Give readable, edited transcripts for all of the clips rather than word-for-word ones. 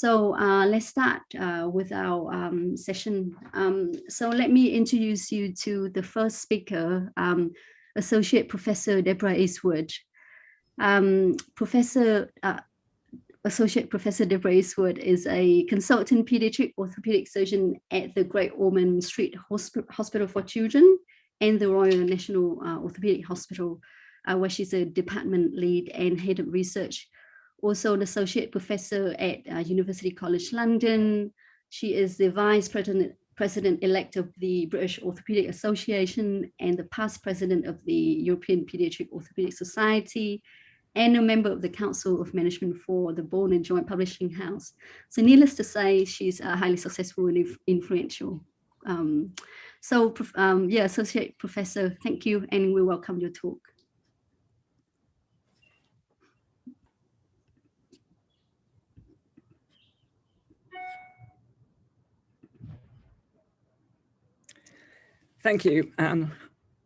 Let's start with our session. So let me introduce you to the first speaker, Associate Professor Deborah Eastwood. Associate Professor Deborah Eastwood is a consultant pediatric orthopedic surgeon at the Great Ormond Street Hospital for Children and the Royal National Orthopedic Hospital, where she's a department lead and head of research. Also an associate professor at University College London. She is the vice president-elect of the British Orthopaedic Association and the past president of the European Pediatric Orthopedic Society, and a member of the Council of Management for the Bone and Joint Publishing House. So needless to say, she's highly successful and influential. Associate Professor, thank you, and we welcome your talk. Thank you, Anne.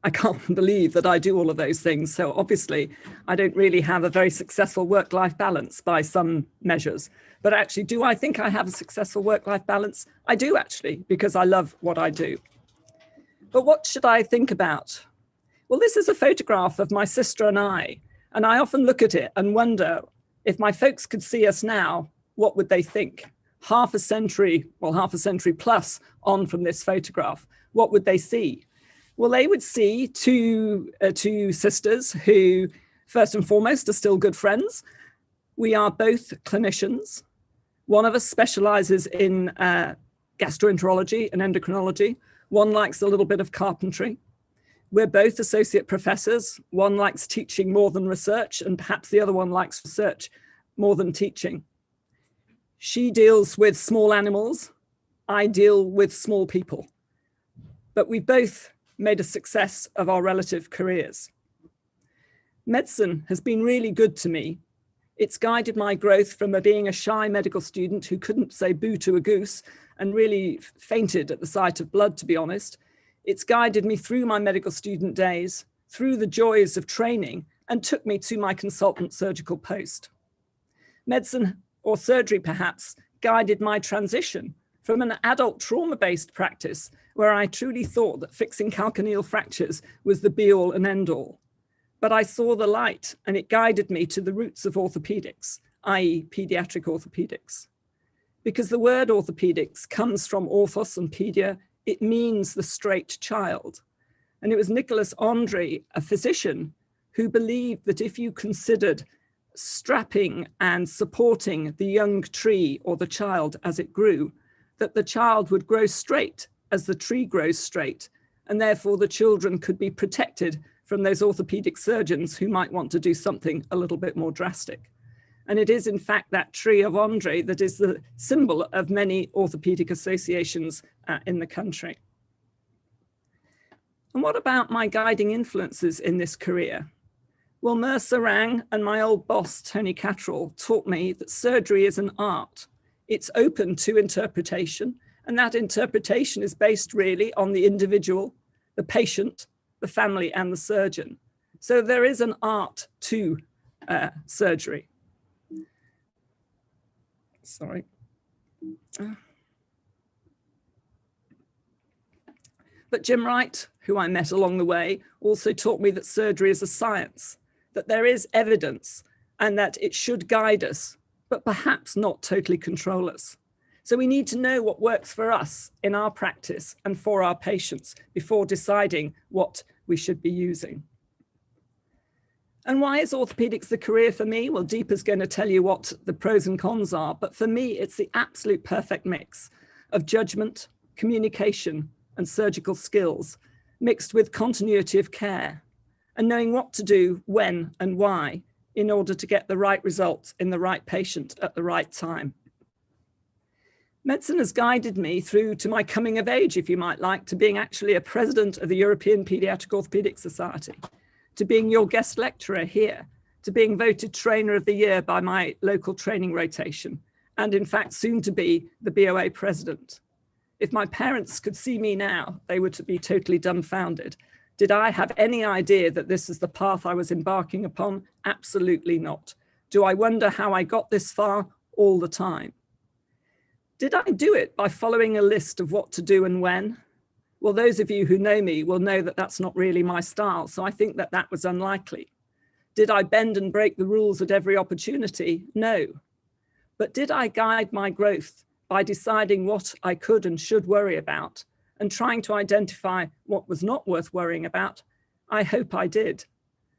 I can't believe that I do all of those things. So obviously, I don't really have a very successful work-life balance by some measures. But actually, do I think I have a successful work-life balance? I do actually, because I love what I do. But what should I think about? Well, this is a photograph of my sister and I often look at it and wonder if my folks could see us now, what would they think? Half a century plus on from this photograph, what would they see? Well, they would see two sisters who, first and foremost, are still good friends. We are both clinicians. One of us specializes in gastroenterology and endocrinology. One likes a little bit of carpentry. We're both associate professors. One likes teaching more than research, and perhaps the other one likes research more than teaching. She deals with small animals. I deal with small people. But we've both made a success of our relative careers. Medicine has been really good to me. It's guided my growth from being a shy medical student who couldn't say boo to a goose and really fainted at the sight of blood, to be honest. It's guided me through my medical student days, through the joys of training, and took me to my consultant surgical post. Medicine, or surgery perhaps, guided my transition from an adult trauma-based practice where I truly thought that fixing calcaneal fractures was the be-all and end-all. But I saw the light and it guided me to the roots of orthopedics, i.e. pediatric orthopedics. Because the word orthopedics comes from orthos and pedia, it means the straight child. And it was Nicholas Andre, a physician, who believed that if you considered strapping and supporting the young tree or the child as it grew, that the child would grow straight as the tree grows straight, and therefore the children could be protected from those orthopedic surgeons who might want to do something a little bit more drastic. And it is in fact that tree of Andre that is the symbol of many orthopedic associations in the country. And what about my guiding influences in this career? Well, Mercer Rang and my old boss, Tony Catterall, taught me that surgery is an art. It's open to interpretation, and that interpretation is based really on the individual, the patient, the family, and the surgeon. So there is an art to surgery. Sorry. But Jim Wright, who I met along the way, also taught me that surgery is a science, that there is evidence, and that it should guide us, but perhaps not totally control us. So we need to know what works for us in our practice and for our patients before deciding what we should be using. And why is orthopedics the career for me? Well, Deepa's going to tell you what the pros and cons are, but for me, it's the absolute perfect mix of judgment, communication, and surgical skills, mixed with continuity of care and knowing what to do, when and why, in order to get the right results in the right patient at the right time. Medicine has guided me through to my coming of age, if you might like, to being actually a president of the European Pediatric Orthopedic Society, to being your guest lecturer here, to being voted trainer of the year by my local training rotation, and in fact, soon to be the BOA president. If my parents could see me now, they would be totally dumbfounded. Did I have any idea that this is the path I was embarking upon? Absolutely not. Do I wonder how I got this far? All the time. Did I do it by following a list of what to do and when? Well, those of you who know me will know that that's not really my style, so I think that that was unlikely. Did I bend and break the rules at every opportunity? No. But did I guide my growth by deciding what I could and should worry about and trying to identify what was not worth worrying about? I hope I did.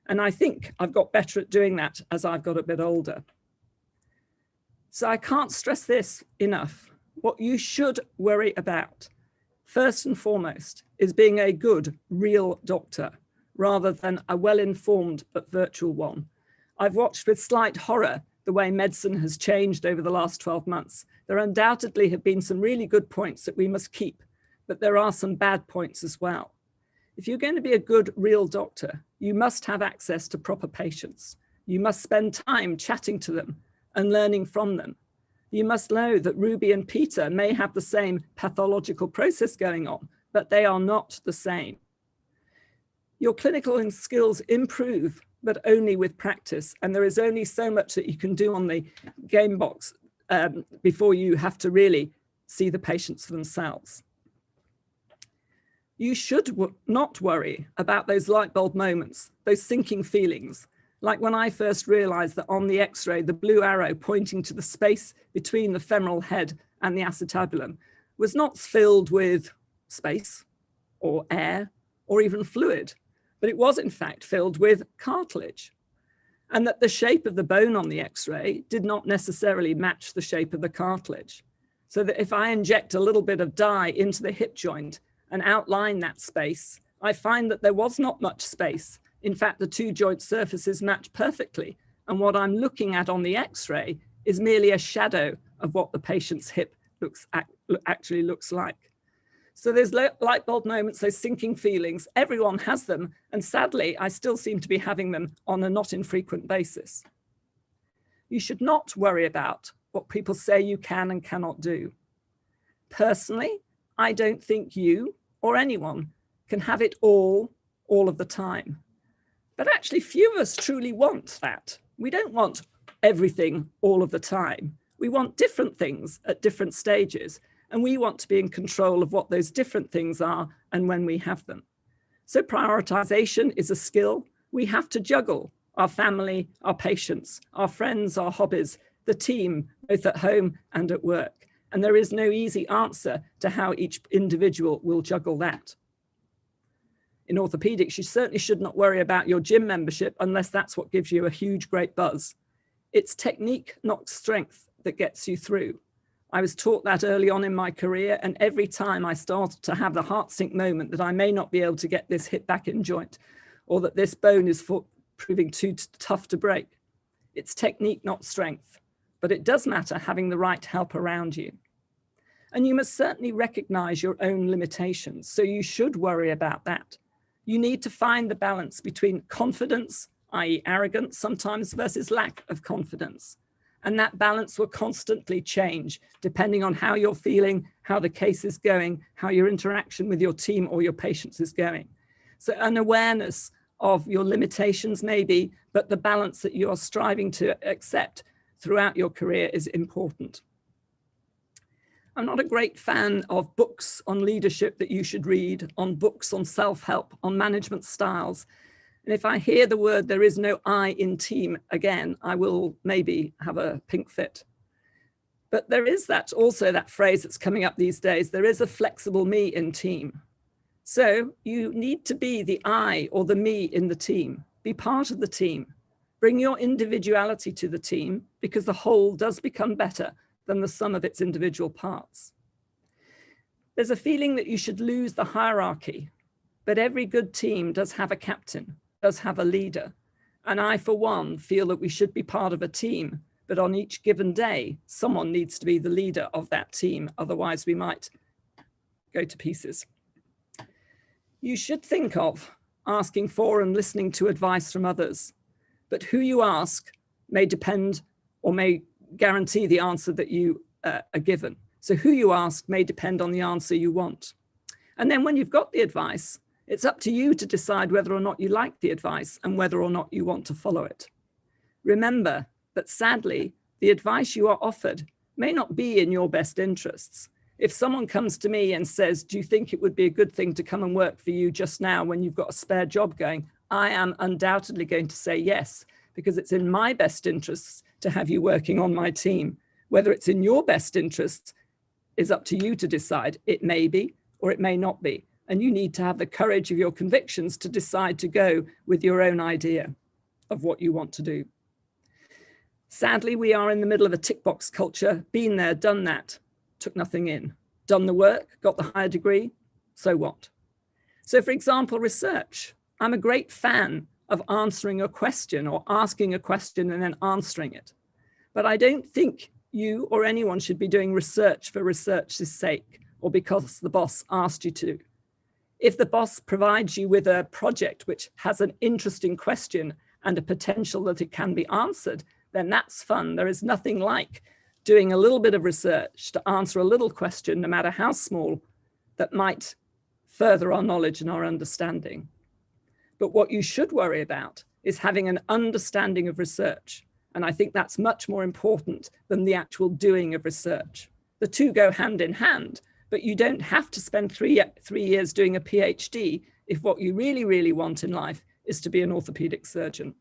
And I think I've got better at doing that as I've got a bit older. So I can't stress this enough. What you should worry about, first and foremost, is being a good, real doctor, rather than a well-informed but virtual one. I've watched with slight horror the way medicine has changed over the last 12 months. There undoubtedly have been some really good points that we must keep, but there are some bad points as well. If you're going to be a good, real doctor, you must have access to proper patients. You must spend time chatting to them and learning from them. You must know that Ruby and Peter may have the same pathological process going on, but they are not the same. Your clinical skills improve, but only with practice. And there is only so much that you can do on the game box before you have to really see the patients for themselves. You should not worry about those light bulb moments, those sinking feelings, like when I first realized that on the X-ray, the blue arrow pointing to the space between the femoral head and the acetabulum was not filled with space or air or even fluid, but it was in fact filled with cartilage. And that the shape of the bone on the X-ray did not necessarily match the shape of the cartilage. So that if I inject a little bit of dye into the hip joint and outline that space, I find that there was not much space. In fact, the two joint surfaces match perfectly. And what I'm looking at on the X-ray is merely a shadow of what the patient's hip actually looks like. So there's light bulb moments, those sinking feelings, everyone has them. And sadly, I still seem to be having them on a not infrequent basis. You should not worry about what people say you can and cannot do. Personally, I don't think you or anyone can have it all of the time. But actually, few of us truly want that. We don't want everything all of the time. We want different things at different stages, and we want to be in control of what those different things are and when we have them. So prioritization is a skill. We have to juggle our family, our patients, our friends, our hobbies, the team, both at home and at work. And there is no easy answer to how each individual will juggle that. In orthopedics, you certainly should not worry about your gym membership unless that's what gives you a huge, great buzz. It's technique, not strength, that gets you through. I was taught that early on in my career, and every time I started to have the heart sink moment that I may not be able to get this hip back in joint, or that this bone is proving too tough to break. It's technique, not strength, but it does matter having the right help around you. And you must certainly recognize your own limitations, so you should worry about that. You need to find the balance between confidence, i.e. arrogance sometimes, versus lack of confidence. And that balance will constantly change depending on how you're feeling, how the case is going, how your interaction with your team or your patients is going. So an awareness of your limitations maybe, but the balance that you're striving to accept throughout your career is important. I'm not a great fan of books on leadership that you should read, on books on self-help, on management styles. And if I hear the word, there is no I in team again, I will maybe have a pink fit. But there is also that phrase that's coming up these days, there is a flexible me in team. So you need to be the I or the me in the team, be part of the team, bring your individuality to the team because the whole does become better than the sum of its individual parts. There's a feeling that you should lose the hierarchy, but every good team does have a captain, does have a leader. And I, for one, feel that we should be part of a team, but on each given day, someone needs to be the leader of that team. Otherwise, we might go to pieces. You should think of asking for and listening to advice from others, but who you ask may depend or may guarantee the answer that you are given. So who you ask may depend on the answer you want. And then when you've got the advice, it's up to you to decide whether or not you like the advice and whether or not you want to follow it. Remember that sadly, the advice you are offered may not be in your best interests. If someone comes to me and says, do you think it would be a good thing to come and work for you just now when you've got a spare job going? I am undoubtedly going to say yes, because it's in my best interests to have you working on my team. Whether it's in your best interests is up to you to decide. It may be, or it may not be. And you need to have the courage of your convictions to decide to go with your own idea of what you want to do. Sadly, we are in the middle of a tick box culture. Been there, done that, took nothing in. Done the work, got the higher degree, so what? So for example, research. I'm a great fan of answering a question or asking a question and then answering it. But I don't think you or anyone should be doing research for research's sake or because the boss asked you to. If the boss provides you with a project which has an interesting question and a potential that it can be answered, then that's fun. There is nothing like doing a little bit of research to answer a little question, no matter how small, that might further our knowledge and our understanding. But what you should worry about is having an understanding of research. And I think that's much more important than the actual doing of research. The two go hand in hand, but you don't have to spend three years doing a PhD if what you really, really want in life is to be an orthopedic surgeon.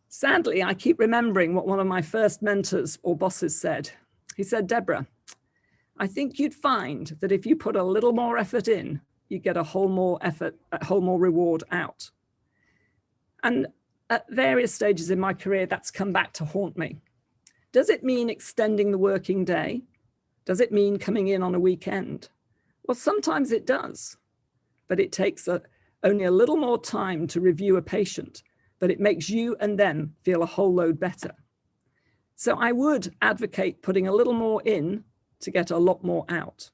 Sadly, I keep remembering what one of my first mentors or bosses said. He said, Deborah, I think you'd find that if you put a little more effort in, you get a whole more reward out. And at various stages in my career, that's come back to haunt me. Does it mean extending the working day? Does it mean coming in on a weekend? Well, sometimes it does, but it takes only a little more time to review a patient, but it makes you and them feel a whole load better. So I would advocate putting a little more in to get a lot more out.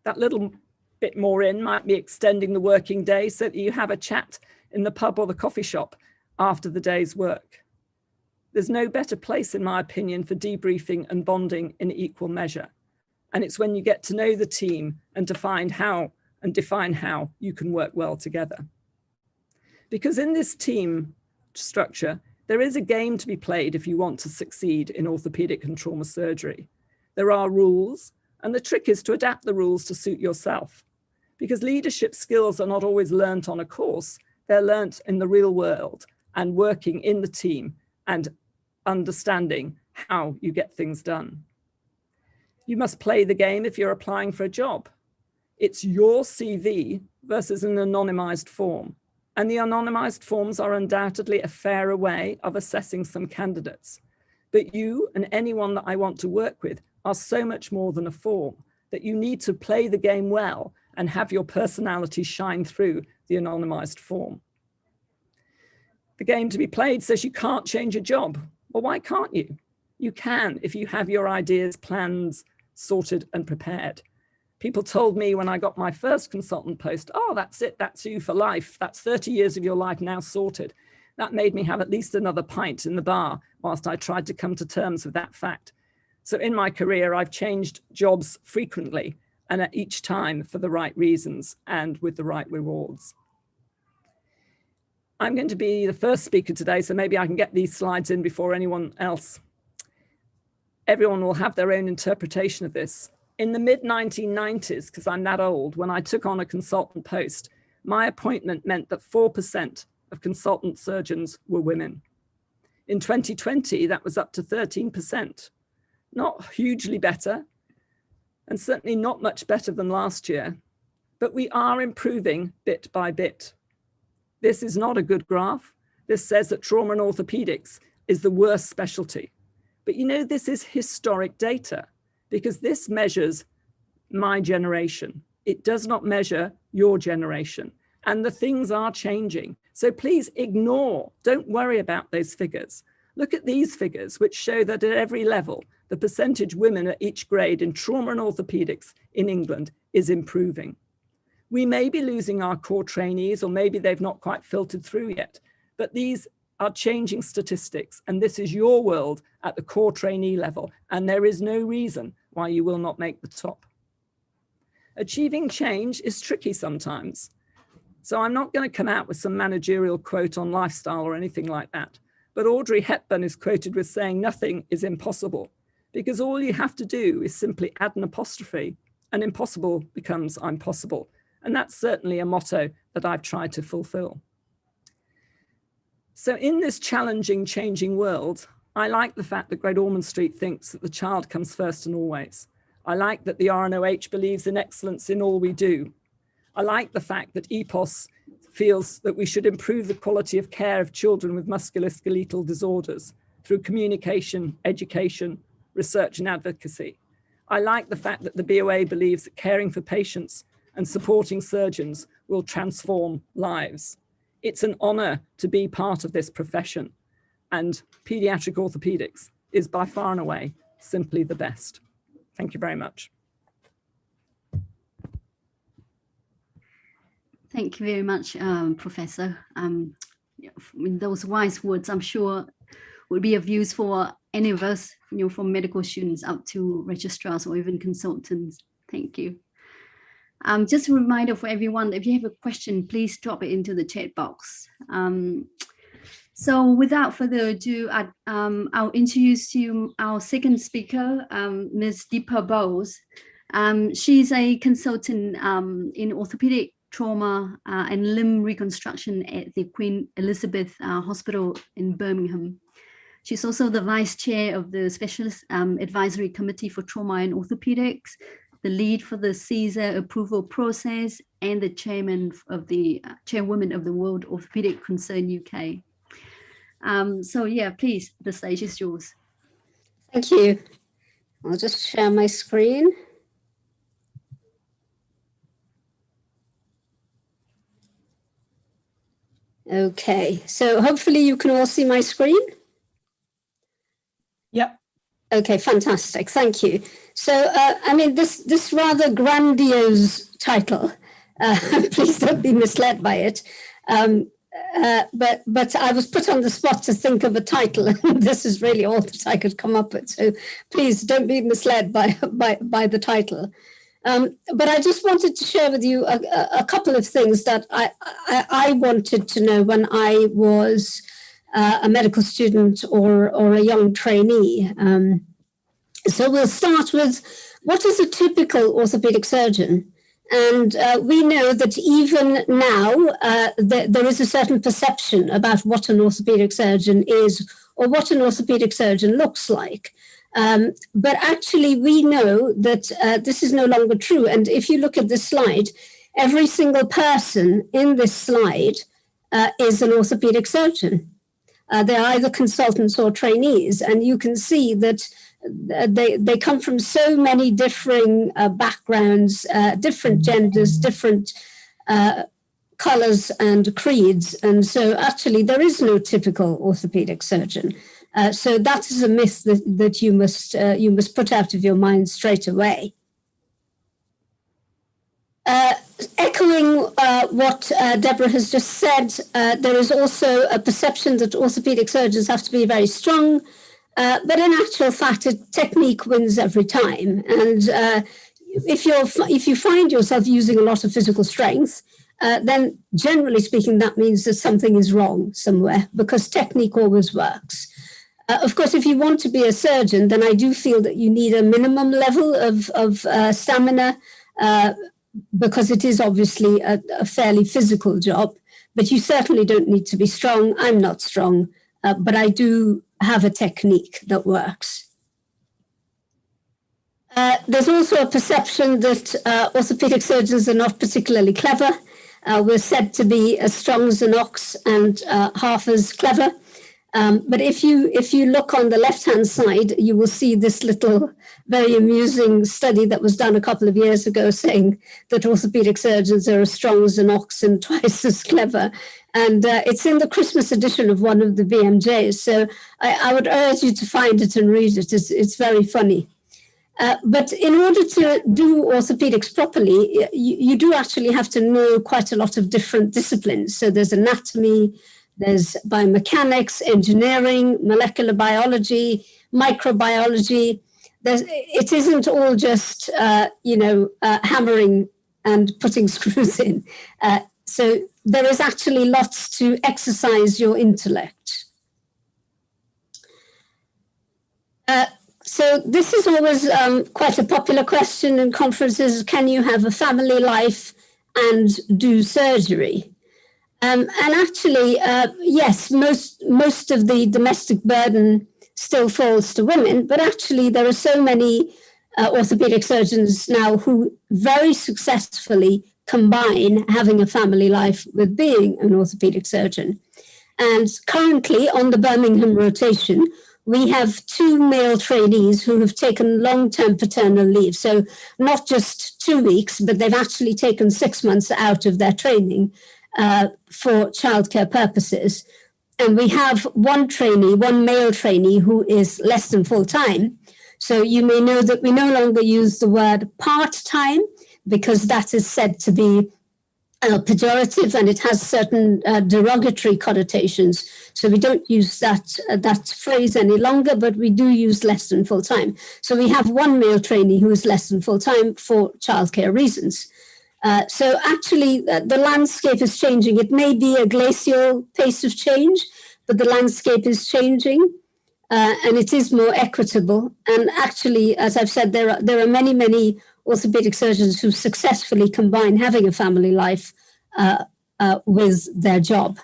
That little bit more in might be extending the working day so that you have a chat in the pub or the coffee shop after the day's work. There's no better place, in my opinion, for debriefing and bonding in equal measure. And it's when you get to know the team and define how you can work well together. Because in this team structure, there is a game to be played if you want to succeed in orthopedic and trauma surgery. There are rules, and the trick is to adapt the rules to suit yourself. Because leadership skills are not always learnt on a course, they're learnt in the real world and working in the team and understanding how you get things done. You must play the game if you're applying for a job. It's your CV versus an anonymized form. And the anonymized forms are undoubtedly a fairer way of assessing some candidates. But you and anyone that I want to work with are so much more than a form that you need to play the game well and have your personality shine through the anonymized form. The game to be played says you can't change a job. Well, why can't you? You can if you have your ideas, plans sorted and prepared. People told me when I got my first consultant post, oh, that's it, that's you for life. That's 30 years of your life now sorted. That made me have at least another pint in the bar whilst I tried to come to terms with that fact. So in my career, I've changed jobs frequently and at each time for the right reasons and with the right rewards. I'm going to be the first speaker today, so maybe I can get these slides in before anyone else. Everyone will have their own interpretation of this. In the mid-1990s, because I'm that old, when I took on a consultant post, my appointment meant that 4% of consultant surgeons were women. In 2020, that was up to 13%. Not hugely better, and certainly not much better than last year, but we are improving bit by bit. This is not a good graph. This says that trauma and orthopedics is the worst specialty. But you know, this is historic data because this measures my generation. It does not measure your generation. And the things are changing. So please ignore, don't worry about those figures. Look at these figures, which show that at every level, the percentage women at each grade in trauma and orthopedics in England is improving. We may be losing our core trainees, or maybe they've not quite filtered through yet, but these are changing statistics, and this is your world at the core trainee level, and there is no reason why you will not make the top. Achieving change is tricky sometimes. So I'm not going to come out with some managerial quote on lifestyle or anything like that, but Audrey Hepburn is quoted with saying nothing is impossible. because all you have to do is simply add an apostrophe and impossible becomes I'm possible. And that's certainly a motto that I've tried to fulfill. So in this challenging, changing world, I like the fact that Great Ormond Street thinks that the child comes first and always. I like that the RNOH believes in excellence in all we do. I like the fact that EPOS feels that we should improve the quality of care of children with musculoskeletal disorders through communication, education, research and advocacy. I like the fact that the BOA believes that caring for patients and supporting surgeons will transform lives. It's an honor to be part of this profession, and pediatric orthopedics is by far and away simply the best. Thank you very much. Thank you very much, Professor. Those wise words, I'm sure, would be of use for any of us, from medical students up to registrars or even consultants. Thank you. Just a reminder for everyone, if you have a question, please drop it into the chat box. So without further ado, I'll introduce you our second speaker, Ms. Deepa Bose. She's a consultant in orthopedic trauma and limb reconstruction at the Queen Elizabeth Hospital in Birmingham. She's also the vice chair of the Specialist Advisory Committee for Trauma and Orthopedics, the lead for the CSER approval process, and the chairwoman of the World Orthopedic Concern UK. So yeah, please, the stage is yours. Thank you. I'll just share my screen. Okay, so hopefully you can all see my screen. Yep. Okay, fantastic. Thank you. So, I mean, this rather grandiose title, please don't be misled by it. But I was put on the spot to think of a title, and this is really all that I could come up with. So please don't be misled by the title. But I just wanted to share with you a couple of things that I wanted to know when I was a medical student or a young trainee. So we'll start with, what is a typical orthopedic surgeon? And we know that even now, there is a certain perception about what an orthopedic surgeon is or what an orthopedic surgeon looks like. But actually, we know that this is no longer true. And if you look at this slide, every single person in this slide is an orthopedic surgeon. They're either consultants or trainees. And you can see that they come from so many differing backgrounds, different genders, different colors and creeds. And so actually there is no typical orthopedic surgeon. So that is a myth that you must put out of your mind straight away. Echoing what Deborah has just said, there is also a perception that orthopedic surgeons have to be very strong. But in actual fact, technique wins every time. And if you find yourself using a lot of physical strength, then generally speaking, that means that something is wrong somewhere, because technique always works. Of course, if you want to be a surgeon, then I do feel that you need a minimum level of stamina, because it is obviously a fairly physical job. But you certainly don't need to be strong. I'm not strong, but I do have a technique that works. There's also a perception that orthopedic surgeons are not particularly clever. We're said to be as strong as an ox and half as clever. But if you look on the left-hand side, you will see this little very amusing study that was done a couple of years ago saying that orthopedic surgeons are as strong as an ox and twice as clever. And it's in the Christmas edition of one of the BMJs. So I would urge you to find it and read it. It's very funny. But in order to do orthopedics properly, you do actually have to know quite a lot of different disciplines. So there's anatomy, there's biomechanics, engineering, molecular biology, microbiology. It isn't all just, hammering and putting screws in. So there is actually lots to exercise your intellect. So this is always quite a popular question in conferences. Can you have a family life and do surgery? And actually, yes, most of the domestic burden still falls to women, but actually there are so many orthopedic surgeons now who very successfully combine having a family life with being an orthopedic surgeon. And currently on the Birmingham rotation, we have 2 male trainees who have taken long-term paternal leave. So not just 2 weeks, but they've actually taken 6 months out of their training for childcare purposes. And we have one male trainee who is less than full-time. So you may know that we no longer use the word part-time because that is said to be pejorative and it has certain derogatory connotations. So we don't use that phrase any longer, but we do use less than full-time. So we have one male trainee who is less than full-time for childcare reasons. So actually the landscape is changing. It may be a glacial pace of change, but the landscape is changing and it is more equitable. And actually, as I've said, there are many, many orthopedic surgeons who successfully combine having a family life with their job.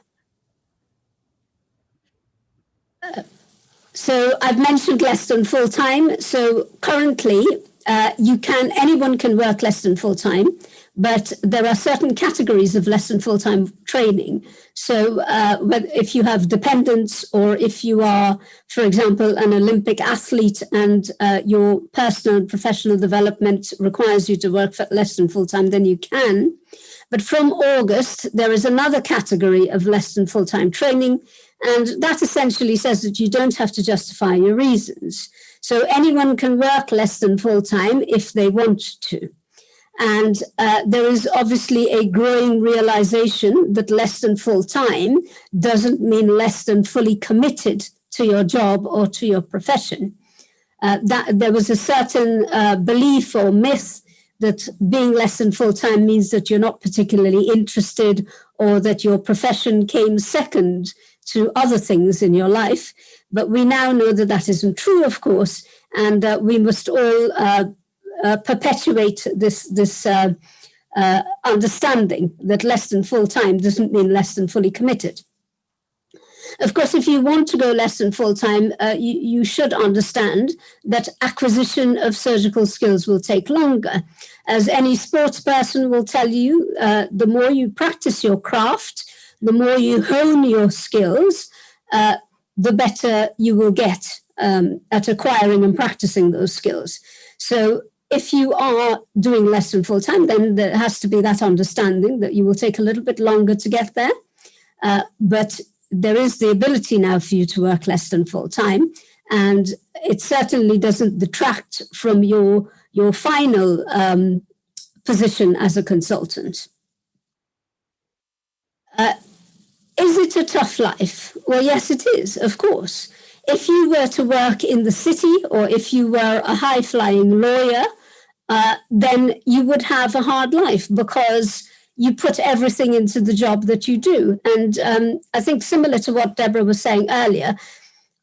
So I've mentioned less than full-time. So currently, anyone can work less than full-time, but there are certain categories of less than full-time training. So if you have dependents or if you are, for example, an Olympic athlete and your personal and professional development requires you to work for less than full-time, then you can. But from August, there is another category of less than full-time training, and that essentially says that you don't have to justify your reasons. So anyone can work less than full-time if they want to. And there is obviously a growing realization that less than full-time doesn't mean less than fully committed to your job or to your profession. That there was a certain belief or myth that being less than full-time means that you're not particularly interested or that your profession came second to other things in your life. But we now know that that isn't true, of course, and we must all perpetuate this understanding that less than full-time doesn't mean less than fully committed. Of course, if you want to go less than full-time, you should understand that acquisition of surgical skills will take longer. As any sports person will tell you, the more you practice your craft, the more you hone your skills, the better you will get at acquiring and practicing those skills. So if you are doing less than full-time, then there has to be that understanding that you will take a little bit longer to get there. But there is the ability now for you to work less than full-time, and it certainly doesn't detract from your final position as a consultant. Is it a tough life? Well, yes, it is, of course. If you were to work in the city or if you were a high-flying lawyer, then you would have a hard life because you put everything into the job that you do. And I think similar to what Deborah was saying earlier,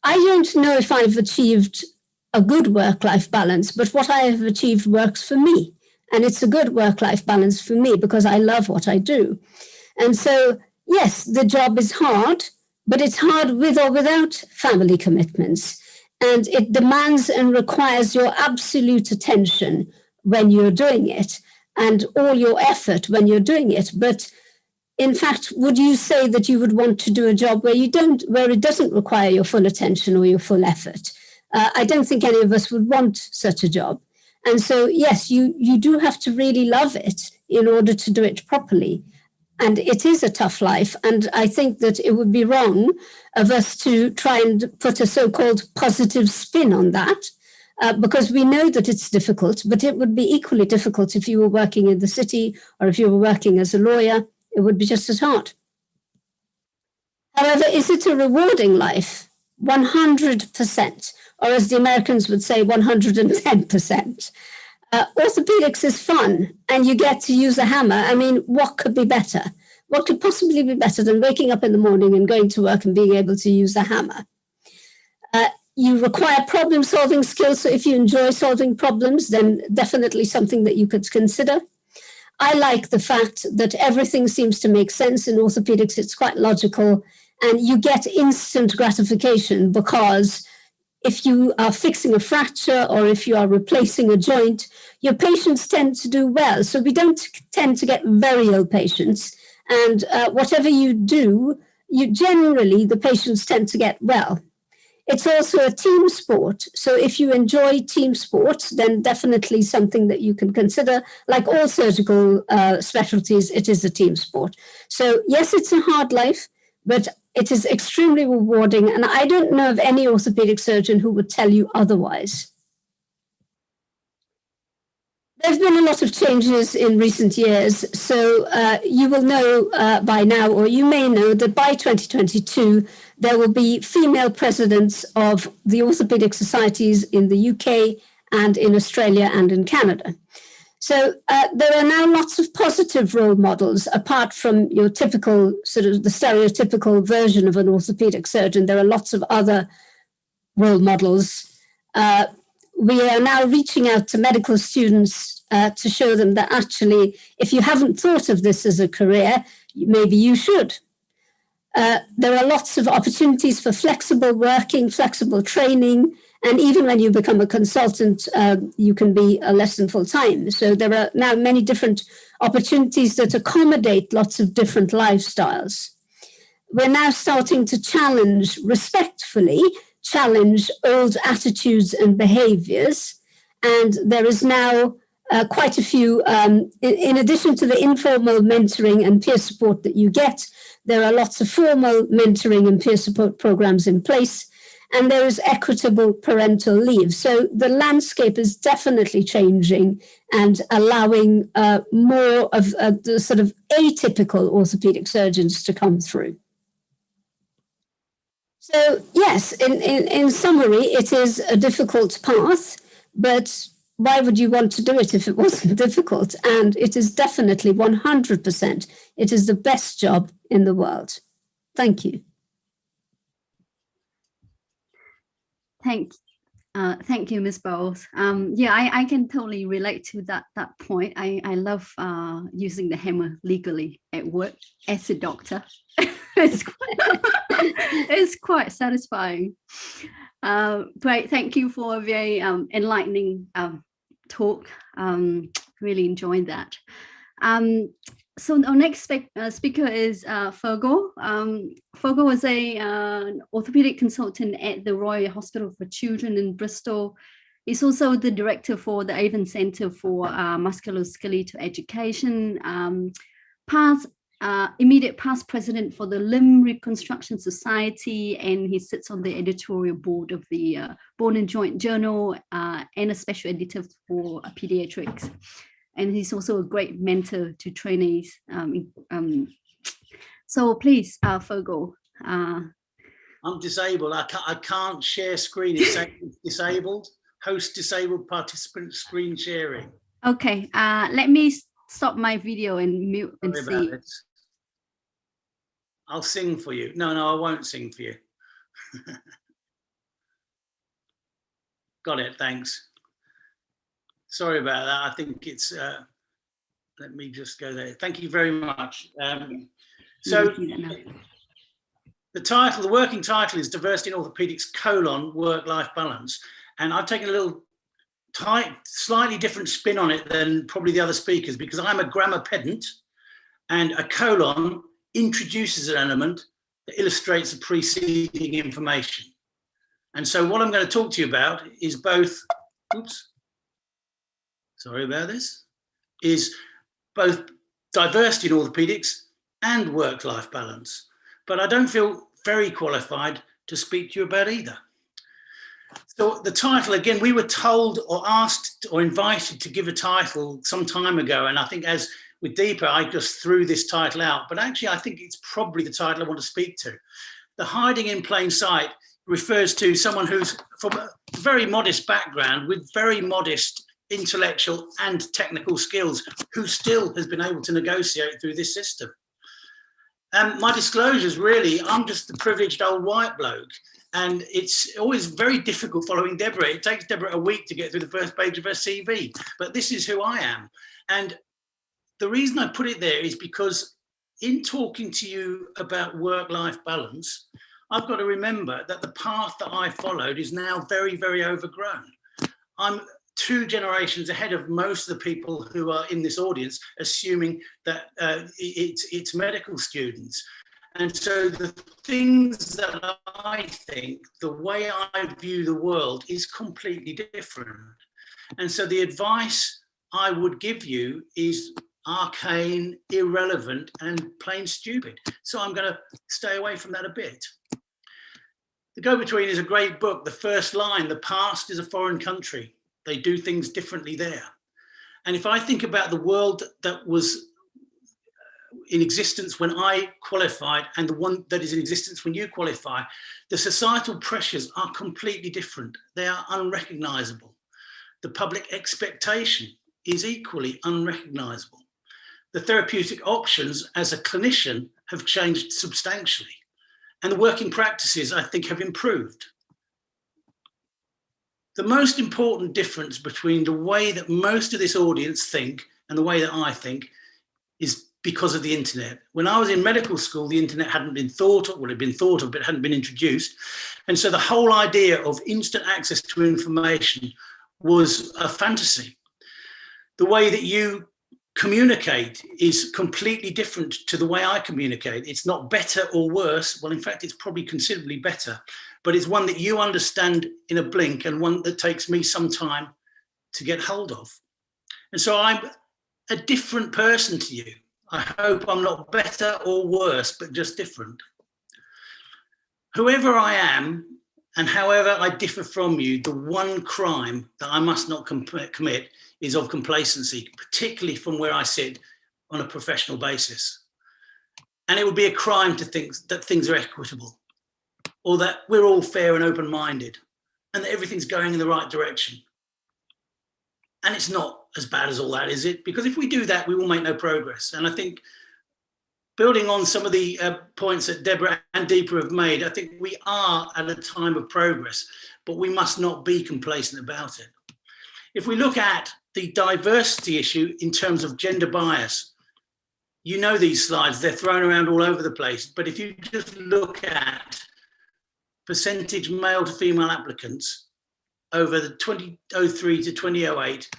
I don't know if I've achieved a good work-life balance, but what I have achieved works for me. And it's a good work-life balance for me because I love what I do. And so, yes, the job is hard, but it's hard with or without family commitments. And it demands and requires your absolute attention when you're doing it and all your effort when you're doing it. But in fact, would you say that you would want to do a job where it doesn't require your full attention or your full effort? I don't think any of us would want such a job. And so, yes, you do have to really love it in order to do it properly. And it is a tough life. And I think that it would be wrong of us to try and put a so-called positive spin on that, because we know that it's difficult, but it would be equally difficult if you were working in the city or if you were working as a lawyer. It would be just as hard. However, is it a rewarding life? 100%, or as the Americans would say, 110%. Orthopedics is fun, and you get to use a hammer. I mean, what could be better? What could possibly be better than waking up in the morning and going to work and being able to use a hammer? You require problem-solving skills. So if you enjoy solving problems, then definitely something that you could consider. I like the fact that everything seems to make sense in orthopedics. It's quite logical, and you get instant gratification, because if you are fixing a fracture or if you are replacing a joint, your patients tend to do well. So we don't tend to get very ill patients. And whatever you do, the patients tend to get well. It's also a team sport. So if you enjoy team sports, then definitely something that you can consider. Like all surgical specialties, it is a team sport. So yes, it's a hard life, but it is extremely rewarding. And I don't know of any orthopedic surgeon who would tell you otherwise. There's been a lot of changes in recent years. So you will know by now, or you may know, that by 2022, there will be female presidents of the orthopedic societies in the UK and in Australia and in Canada. So there are now lots of positive role models, apart from your typical, sort of the stereotypical version of an orthopedic surgeon. There are lots of other role models. We are now reaching out to medical students to show them that actually, if you haven't thought of this as a career, maybe you should. There are lots of opportunities for flexible working, flexible training, and even when you become a consultant, you can be less than full time. So there are now many different opportunities that accommodate lots of different lifestyles. We're now starting to respectfully challenge old attitudes and behaviors. And there is now quite a few, in addition to the informal mentoring and peer support that you get, there are lots of formal mentoring and peer support programs in place, and there is equitable parental leave. So the landscape is definitely changing and allowing more of the sort of atypical orthopedic surgeons to come through. So yes, in summary, it is a difficult path, but why would you want to do it if it wasn't difficult? And it is definitely 100%. It is the best job in the world. Thank you. Thank you, Ms. Bowles. Yeah, I can totally relate to that point. I love using the hammer legally at work as a doctor. It's quite satisfying. Great, thank you for a very enlightening talk. Really enjoyed that. So our next speaker is Fergal. Fergal was an orthopedic consultant at the Royal Hospital for Children in Bristol. He's also the director for the Avon Centre for Musculoskeletal Education, immediate past president for the Limb Reconstruction Society, and he sits on the editorial board of the Bone and Joint Journal and a special editor for pediatrics. And he's also a great mentor to trainees. So please, Fergal. I'm disabled. I can't share screen. It's saying it's disabled. Host disabled participant screen sharing. Okay, let me stop my video and mute and see. I'll sing for you. No, I won't sing for you. Got it, thanks. Sorry about that. I think it's, let me just go there. Thank you very much. So the working title is Diversity in Orthopaedics: Work-Life Balance. And I've taken a little slightly different spin on it than probably the other speakers, because I'm a grammar pedant, and a colon introduces an element that illustrates the preceding information. And so what I'm going to talk to you about is both, oops, sorry about this, is both diversity in orthopedics and work-life balance. But I don't feel very qualified to speak to you about either. So the title, again, we were told or asked or invited to give a title some time ago. And I think as with Deepa, I just threw this title out. But actually, I think it's probably the title I want to speak to. The hiding in plain sight refers to someone who's from a very modest background with very modest intellectual and technical skills, who still has been able to negotiate through this system. My disclosures, really, I'm just the privileged old white bloke. And it's always very difficult following Deborah. It takes Deborah a week to get through the first page of her CV, but this is who I am. And the reason I put it there is because in talking to you about work-life balance, I've got to remember that the path that I followed is now very, very overgrown. I'm 2 generations ahead of most of the people who are in this audience, assuming that it's medical students. And so the things that I think, the way I view the world is completely different. And so the advice I would give you is arcane, irrelevant, and plain stupid. So I'm going to stay away from that a bit. The Go-Between is a great book. The first line, the past is a foreign country. They do things differently there. And if I think about the world that was in existence when I qualified and the one that is in existence when you qualify, the societal pressures are completely different. They are unrecognizable. The public expectation is equally unrecognizable. The therapeutic options as a clinician have changed substantially. And the working practices, I think, have improved. The most important difference between the way that most of this audience think and the way that I think is because of the internet. When I was in medical school, the internet hadn't been thought of, well, it had been thought of, but it hadn't been introduced. And so the whole idea of instant access to information was a fantasy. The way that you communicate is completely different to the way I communicate. It's not better or worse. Well, in fact, it's probably considerably better, but it's one that you understand in a blink and one that takes me some time to get hold of. And so I'm a different person to you. I hope I'm not better or worse, but just different. Whoever I am and however I differ from you, the one crime that I must not commit is of complacency, particularly from where I sit on a professional basis. And it would be a crime to think that things are equitable, or that we're all fair and open-minded, and that everything's going in the right direction. And it's not as bad as all that, is it? Because if we do that, we will make no progress. And I think, building on some of the points that Deborah and Deepa have made, I think we are at a time of progress, but we must not be complacent about it. If we look at the diversity issue in terms of gender bias, you know these slides, they're thrown around all over the place, but if you just look at percentage male to female applicants over the 2003 to 2008,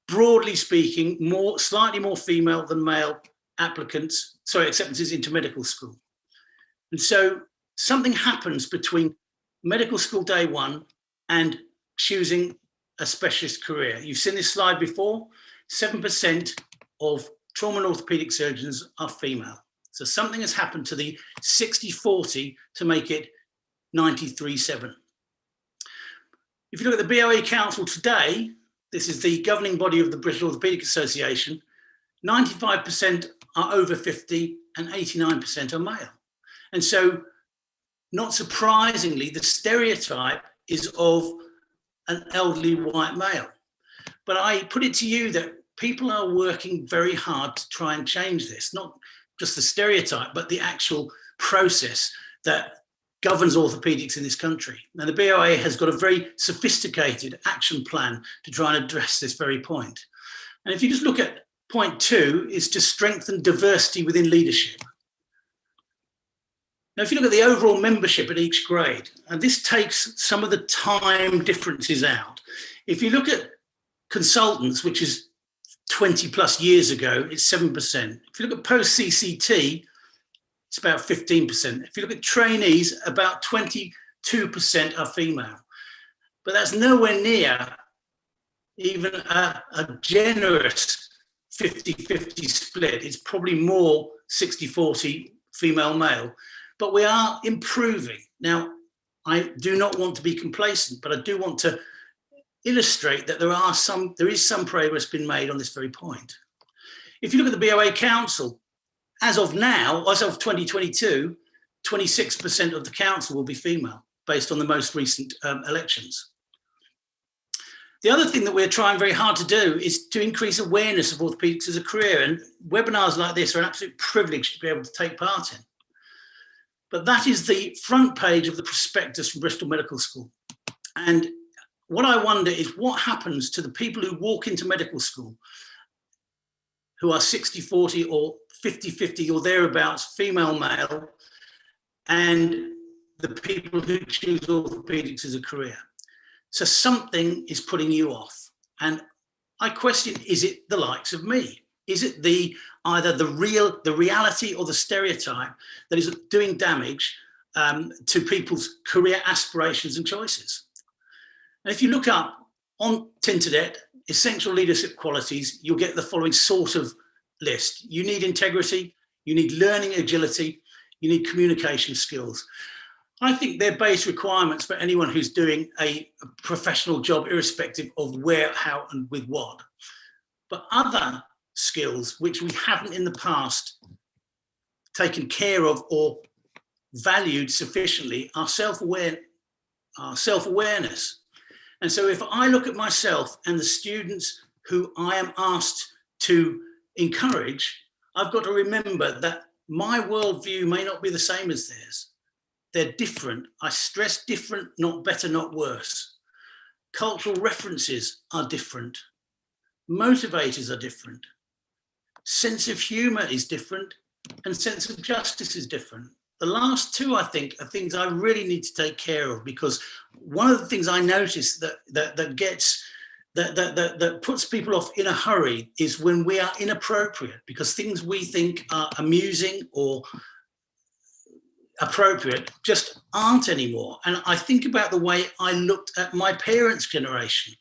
broadly speaking, slightly more female than male applicants, acceptances into medical school. And so something happens between medical school day one and choosing a specialist career. You've seen this slide before. 7% of trauma and orthopedic surgeons are female. So something has happened to the 60-40 to make it 93-7. If you look at the BOE Council today, this is the governing body of the British Orthopaedic Association, 95% are over 50 and 89% are male. And so, not surprisingly, the stereotype is of an elderly white male. But I put it to you that people are working very hard to try and change this, not just the stereotype, but the actual process that governs orthopedics in this country. Now, the BOA has got a very sophisticated action plan to try and address this very point. And if you just look at point 2, is to strengthen diversity within leadership. Now, if you look at the overall membership at each grade, and this takes some of the time differences out. If you look at consultants, which is 20 plus years ago, it's 7%. If you look at post-CCT, it's about 15%. If you look at trainees, about 22% are female. But that's nowhere near even a generous 50-50 split. It's probably more 60-40 female-male. But we are improving. Now, I do not want to be complacent, but I do want to illustrate that there is some progress being made on this very point. If you look at the BOA Council, as of now, as of 2022, 26% of the council will be female, based on the most recent elections. The other thing that we're trying very hard to do is to increase awareness of orthopedics as a career, and webinars like this are an absolute privilege to be able to take part in. But that is the front page of the prospectus from Bristol Medical School. And what I wonder is what happens to the people who walk into medical school who are 60-40 or 50-50 or thereabouts, female, male, and the people who choose orthopedics as a career. So something is putting you off. And I question, is it the likes of me? Is it either the reality or the stereotype that is doing damage to people's career aspirations and choices? And if you look up on Tinternet, essential leadership qualities, you'll get the following sort of list. You need integrity, you need learning agility, you need communication skills. I think they're base requirements for anyone who's doing a professional job, irrespective of where, how, and with what. But other skills which we haven't in the past taken care of or valued sufficiently are self-awareness. And so if I look at myself and the students who I am asked to encourage, I've got to remember that my worldview may not be the same as theirs. They're different. I stress different, not better, not worse. Cultural references are different. Motivators are different. Sense of humor is different, and sense of justice is different. The last two, I think, are things I really need to take care of, because one of the things I notice that puts people off in a hurry is when we are inappropriate, because things we think are amusing or appropriate just aren't anymore. And I think about the way I looked at my parents' generation,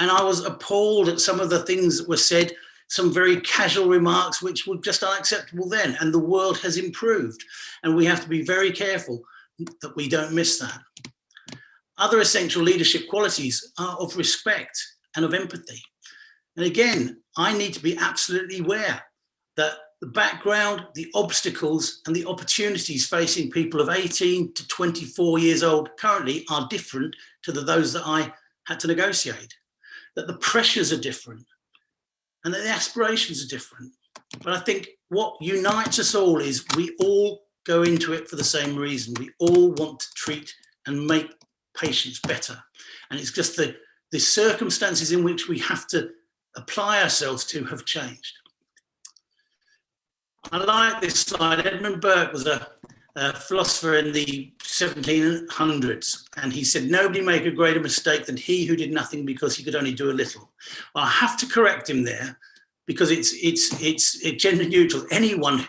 and I was appalled at some of the things that were said, some very casual remarks which were just unacceptable then, and the world has improved, and we have to be very careful that we don't miss that. Other essential leadership qualities are of respect and of empathy. And again, I need to be absolutely aware that the background, the obstacles, and the opportunities facing people of 18 to 24 years old currently are different to those that I had to negotiate, that the pressures are different, and that the aspirations are different. But I think what unites us all is we all go into it for the same reason. We all want to treat and make patients better. And it's just the circumstances in which we have to apply ourselves to have changed. I like this slide. Edmund Burke was a philosopher in the 1700s, and he said, nobody make a greater mistake than he who did nothing because he could only do a little. Well, I have to correct him there, because it's gender neutral. Anyone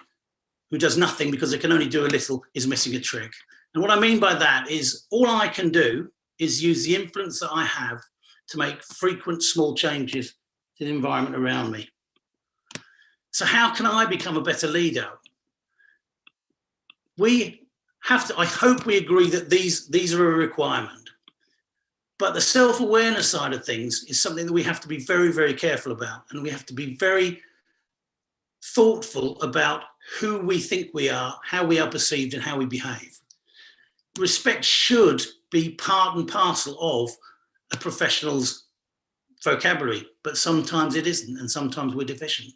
who does nothing because they can only do a little is missing a trick. And what I mean by that is all I can do is use the influence that I have to make frequent small changes to the environment around me. So how can I become a better leader? We have to, I hope we agree that these are a requirement, but the self-awareness side of things is something that we have to be very, very careful about. And we have to be very thoughtful about who we think we are, how we are perceived, and how we behave. Respect should be part and parcel of a professional's vocabulary, but sometimes it isn't, and sometimes we're deficient.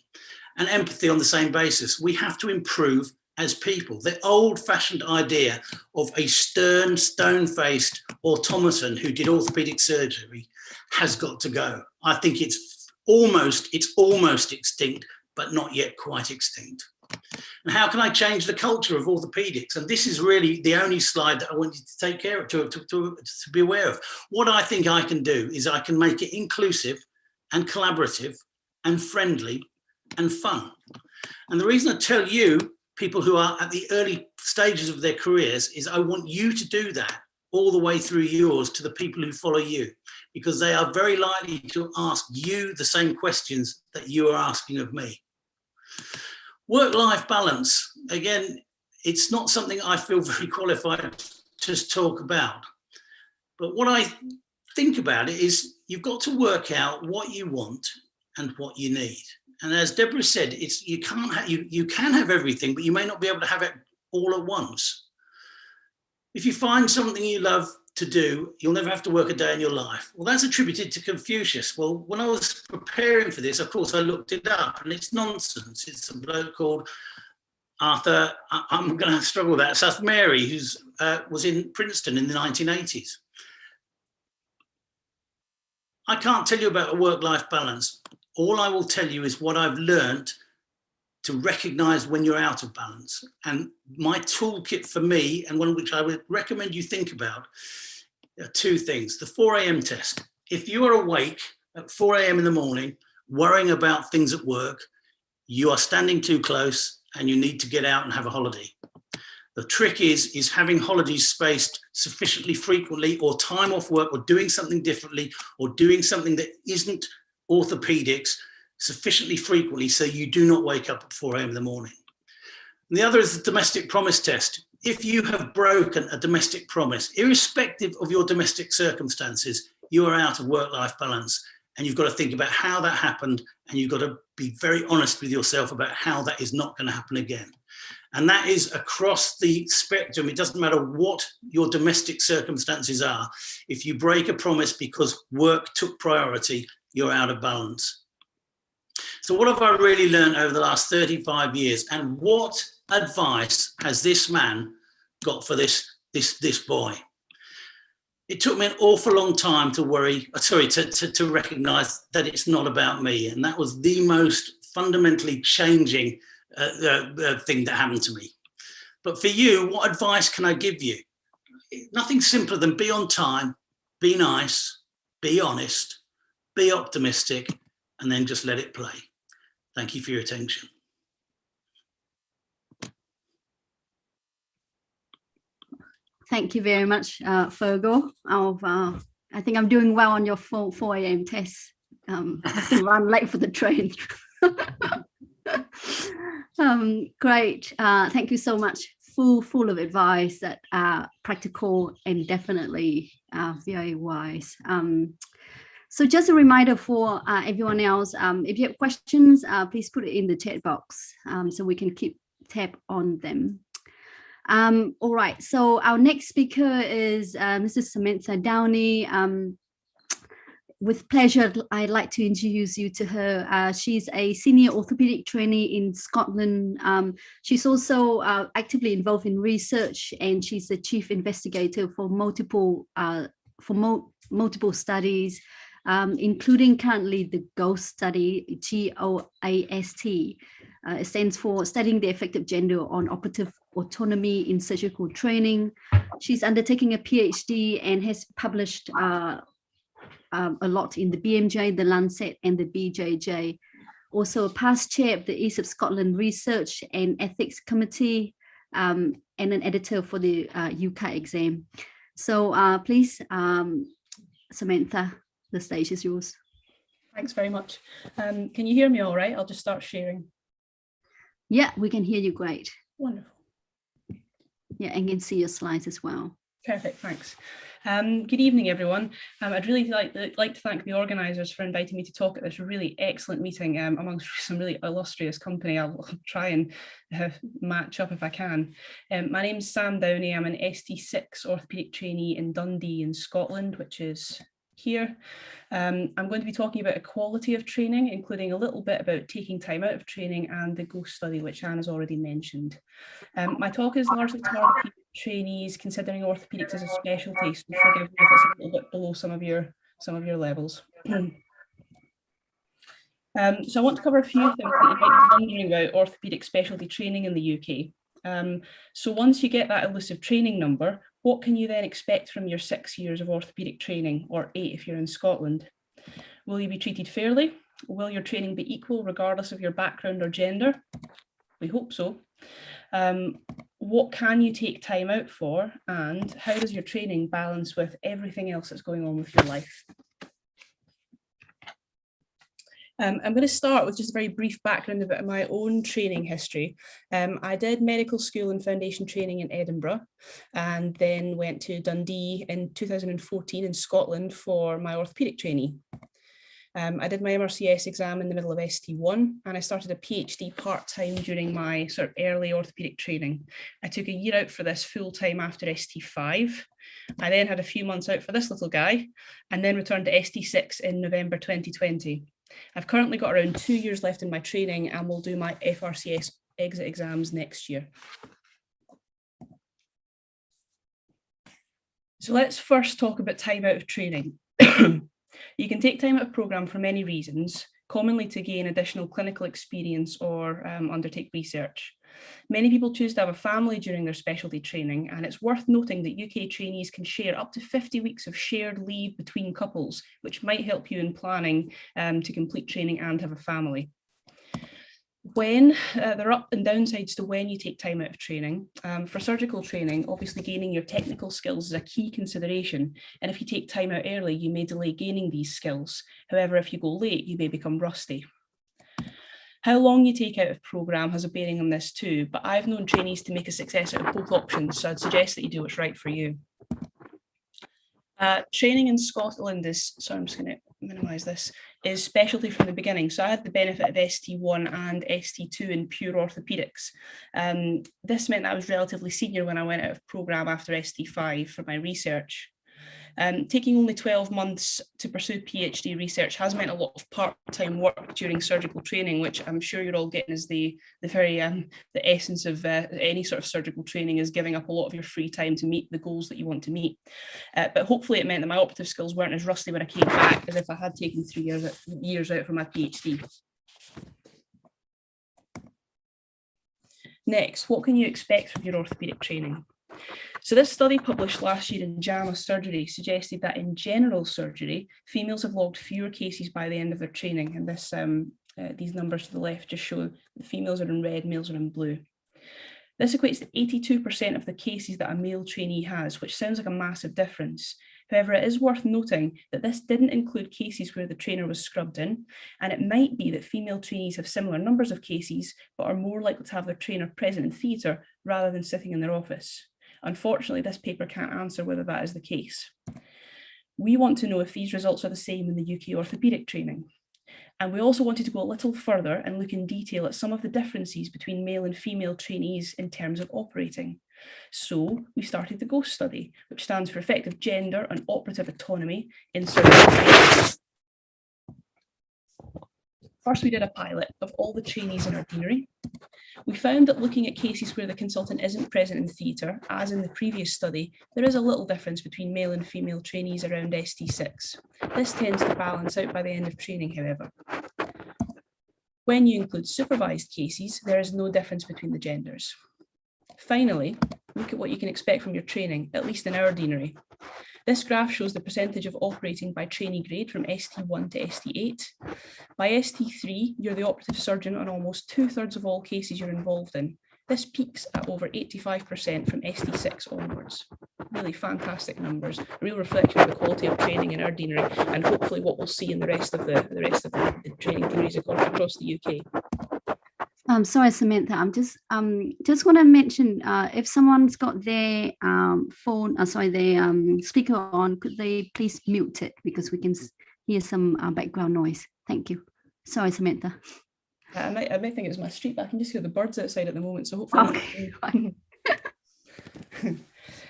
And empathy on the same basis. We have to improve as people. The old-fashioned idea of a stern, stone-faced automaton who did orthopedic surgery has got to go. I think it's almost extinct, but not yet quite extinct. And how can I change the culture of orthopedics? And this is really the only slide that I want you to take care of, to be aware of. What I think I can do is I can make it inclusive and collaborative and friendly and fun. And the reason I tell you, people who are at the early stages of their careers, is I want you to do that all the way through yours to the people who follow you, because they are very likely to ask you the same questions that you are asking of me. Work-life balance, again, it's not something I feel very qualified to talk about. But what I think about it is you've got to work out what you want and what you need. And as Deborah said, you can have everything, but you may not be able to have it all at once. If you find something you love to do, you'll never have to work a day in your life. Well, that's attributed to Confucius. Well, when I was preparing for this, of course, I looked it up, and it's nonsense. It's a bloke called Arthur, I'm going to struggle with that. South Mary, who's was in Princeton in the 1980s. I can't tell you about a work-life balance. All I will tell you is what I've learned to recognize when you're out of balance. And my toolkit for me, and one which I would recommend you think about, are two things. The 4 a.m. test. If you are awake at 4 a.m. in the morning, worrying about things at work, you are standing too close and you need to get out and have a holiday. The trick is having holidays spaced sufficiently frequently, or time off work, or doing something differently, or doing something that isn't orthopedics sufficiently frequently so you do not wake up at 4 a.m. in the morning. And the other is the domestic promise test. If you have broken a domestic promise, irrespective of your domestic circumstances, you are out of work-life balance. And you've got to think about how that happened, and you've got to be very honest with yourself about how that is not going to happen again. And that is across the spectrum. It doesn't matter what your domestic circumstances are. If you break a promise because work took priority, you're out of balance. So what have I really learned over the last 35 years? And what advice has this man got for this boy? It took me an awful long time to recognize that it's not about me. And that was the most fundamentally changing thing that happened to me. But for you, what advice can I give you? Nothing simpler than be on time, be nice, be honest, be optimistic, and then just let it play. Thank you for your attention. Thank you very much, Fergal. I think I'm doing well on your 4 a.m. test. I have to run late for the train. Great. Thank you so much. Full of advice that are practical and definitely very wise. So just a reminder for everyone else, if you have questions, please put it in the chat box so we can keep tab on them. All right, so our next speaker is Mrs. Samantha Downey. With pleasure, I'd like to introduce you to her. She's a senior orthopedic trainee in Scotland. She's also actively involved in research, and she's the chief investigator for multiple studies, including currently the GOAST study, G-O-A-S-T. It stands for Studying the Effect of Gender on Operative Autonomy in Surgical Training. She's undertaking a PhD and has published a lot in the BMJ, the Lancet, and the BJJ. Also a past chair of the East of Scotland Research and Ethics Committee, and an editor for the UK exam. So please, Samantha, the stage is yours. Thanks very much. Can you hear me all right? I'll just start sharing. Yeah, we can hear you great. Wonderful. Yeah, and can see your slides as well. Perfect, thanks. Good evening, everyone. I'd really like to thank the organisers for inviting me to talk at this really excellent meeting amongst some really illustrious company. I'll try and match up if I can. My name's Sam Downey. I'm an ST6 orthopaedic trainee in Dundee in Scotland, which is here. I'm going to be talking about equality of training, including a little bit about taking time out of training and the GOAST study, which Anne has already mentioned. My talk is largely targeted trainees considering orthopaedics as a specialty, so forgive me if it's a little bit below some of your levels. So I want to cover a few things that you might be wondering about orthopaedic specialty training in the UK. So once you get that elusive training number, what can you then expect from your 6 years of orthopaedic training, or 8 if you're in Scotland? Will you be treated fairly? Will your training be equal regardless of your background or gender? We hope so. What can you take time out for, and how does your training balance with everything else that's going on with your life? I'm going to start with just a very brief background about my own training history. I did medical school and foundation training in Edinburgh, and then went to Dundee in 2014 in Scotland for my orthopaedic trainee. I did my MRCS exam in the middle of ST1, and I started a PhD part-time during my sort of early orthopaedic training. I took a year out for this full-time after ST5. I then had a few months out for this little guy, and then returned to ST6 in November 2020. I've currently got around 2 years left in my training, and will do my FRCS exit exams next year. So let's first talk about time out of training. You can take time out of programme for many reasons, commonly to gain additional clinical experience or undertake research. Many people choose to have a family during their specialty training, and it's worth noting that UK trainees can share up to 50 weeks of shared leave between couples, which might help you in planning to complete training and have a family. When there are up and downsides to when you take time out of training. For surgical training, obviously gaining your technical skills is a key consideration, and if you take time out early, you may delay gaining these skills. However, if you go late, you may become rusty. How long you take out of programme has a bearing on this too, but I've known trainees to make a success out of both options, so I'd suggest that you do what's right for you. Training in Scotland is, sorry, I'm just going to minimise this, is specialty from the beginning. So I had the benefit of ST1 and ST2 in pure orthopaedics. This meant that I was relatively senior when I went out of programme after ST5 for my research. Taking only 12 months to pursue PhD research has meant a lot of part-time work during surgical training, which I'm sure you're all getting as the essence of any sort of surgical training, is giving up a lot of your free time to meet the goals that you want to meet. But hopefully it meant that my operative skills weren't as rusty when I came back as if I had taken 3 years out for my PhD. Next, what can you expect from your orthopaedic training? So this study published last year in JAMA Surgery suggested that in general surgery, females have logged fewer cases by the end of their training. And this, these numbers to the left just show the females are in red, males are in blue. This equates to 82% of the cases that a male trainee has, which sounds like a massive difference. However, it is worth noting that this didn't include cases where the trainer was scrubbed in, and it might be that female trainees have similar numbers of cases, but are more likely to have their trainer present in theatre rather than sitting in their office. Unfortunately, this paper can't answer whether that is the case. We want to know if these results are the same in the UK orthopaedic training. And we also wanted to go a little further and look in detail at some of the differences between male and female trainees in terms of operating. So we started the GHOST study, which stands for Effective Gender and Operative Autonomy in Surgical. First, we did a pilot of all the trainees in our deanery. We found that looking at cases where the consultant isn't present in theatre, as in the previous study, there is a little difference between male and female trainees around ST6. This tends to balance out by the end of training, however. When you include supervised cases, there is no difference between the genders. Finally, look at what you can expect from your training, at least in our deanery. This graph shows the percentage of operating by trainee grade from ST1 to ST8. By ST3, you're the operative surgeon on almost 2/3 of all cases you're involved in. This peaks at over 85% from ST6 onwards. Really fantastic numbers, a real reflection of the quality of training in our deanery, and hopefully what we'll see in the rest of the training deaneries across the UK. Sorry, Samantha. I'm just want to mention if someone's got their their speaker on, could they please mute it because we can hear some background noise. Thank you. Sorry, Samantha. I might think it's my street, but I can just hear the birds outside at the moment. So hopefully.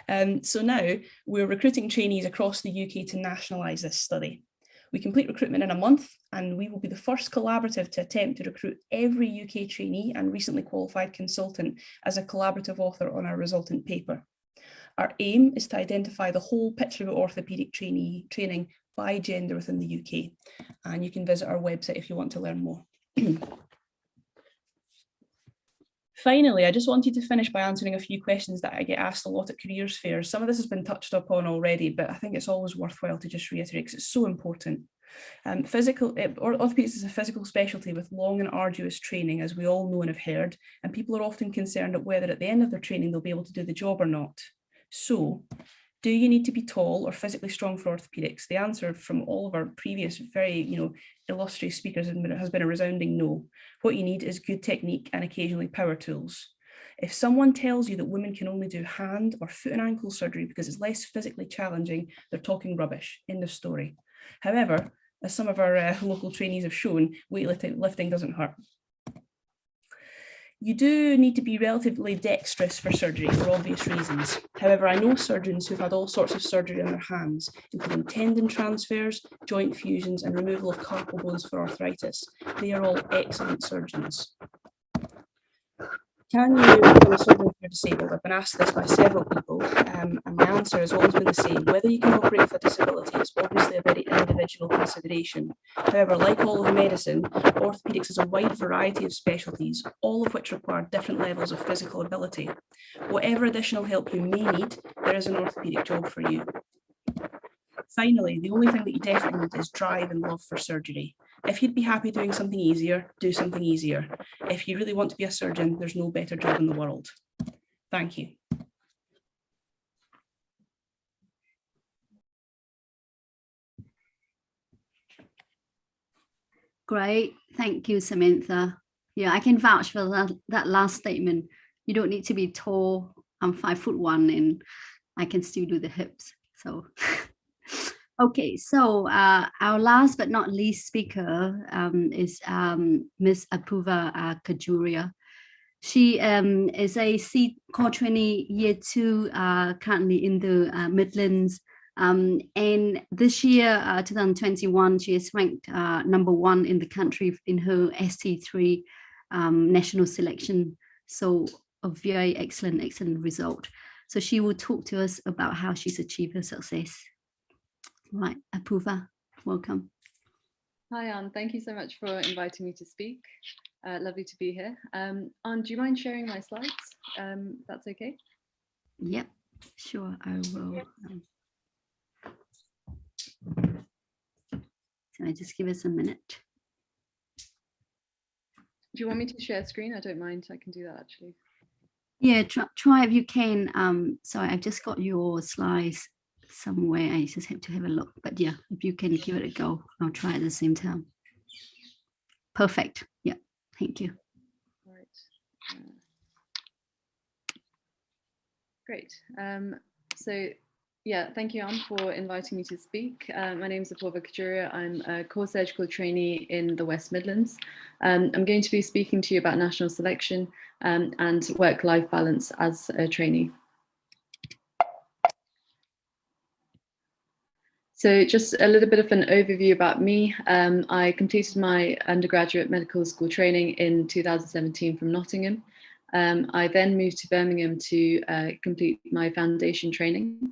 Okay. So now we're recruiting trainees across the UK to nationalise this study. We complete recruitment in a month, and we will be the first collaborative to attempt to recruit every UK trainee and recently qualified consultant as a collaborative author on our resultant paper. Our aim is to identify the whole picture of orthopaedic training by gender within the UK, and you can visit our website if you want to learn more. Finally, I just wanted to finish by answering a few questions that I get asked a lot at careers fairs. Some of this has been touched upon already, but I think it's always worthwhile to just reiterate because it's so important. Orthopaedics is a physical specialty with long and arduous training, as we all know and have heard, and people are often concerned at whether at the end of their training they'll be able to do the job or not. So, do you need to be tall or physically strong for orthopaedics? The answer from all of our previous very illustrious speakers has been a resounding no. What you need is good technique and occasionally power tools. If someone tells you that women can only do hand or foot and ankle surgery because it's less physically challenging, they're talking rubbish. End of story. However, as some of our local trainees have shown, weightlifting doesn't hurt. You do need to be relatively dexterous for surgery for obvious reasons. However, I know surgeons who've had all sorts of surgery on their hands, including tendon transfers, joint fusions, and removal of carpal bones for arthritis. They are all excellent surgeons. Can you become a surgeon if you're disabled? I've been asked this by several people, and my answer has always been the same. Whether you can operate with a disability is obviously a very individual consideration. However, like all of medicine, orthopaedics is a wide variety of specialties, all of which require different levels of physical ability. Whatever additional help you may need, there is an orthopaedic job for you. Finally, the only thing that you definitely need is drive and love for surgery. If you'd be happy doing something easier, do something easier. If you really want to be a surgeon, there's no better job in the world. Thank you. Great, thank you, Samantha. Yeah, I can vouch for that last statement. You don't need to be tall. I'm 5'1" and I can still do the hips. So, okay, so our last but not least speaker is Ms. Apoorva Kajuria. She is a core trainee year 2, currently in the Midlands. And this year, 2021, she is ranked #1 in the country in her ST3 national selection. So a very excellent result. So she will talk to us about how she's achieved her success. Right, Apoorva, welcome. Hi, Anne. Thank you so much for inviting me to speak. Lovely to be here. Anne, do you mind sharing my slides? That's okay? Yep, sure, I will. So just give us a minute. Do you want me to share screen? I don't mind. I can do that actually. Yeah, try if you can. Sorry, I've just got your slides somewhere. I just have to have a look. But yeah, if you can give it a go, I'll try at the same time. Perfect. Yeah, thank you. All right. Great. So yeah, thank you, Anne, for inviting me to speak. My name is Apoorva Kajuria. I'm a core surgical trainee in the West Midlands. I'm going to be speaking to you about national selection and work-life balance as a trainee. So just a little bit of an overview about me. I completed my undergraduate medical school training in 2017 from Nottingham. I then moved to Birmingham to complete my foundation training,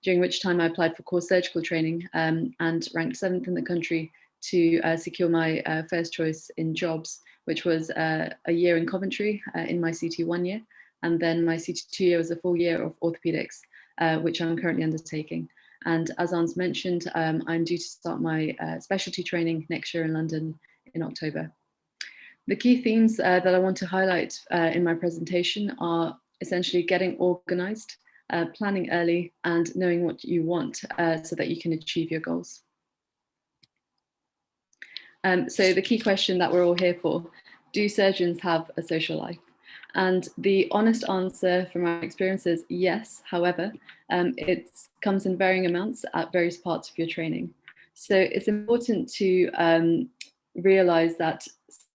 during which time I applied for core surgical training and ranked 7th in the country to secure my first choice in jobs, which was a year in Coventry in my CT1 year. And then my CT2 year was a full year of orthopedics, which I'm currently undertaking. And as Anne's mentioned, I'm due to start my specialty training next year in London in October. The key themes that I want to highlight in my presentation are essentially getting organised, planning early, and knowing what you want so that you can achieve your goals. So the key question that we're all here for, do surgeons have a social life? And the honest answer from our experience is yes. However, it comes in varying amounts at various parts of your training. So it's important to realise that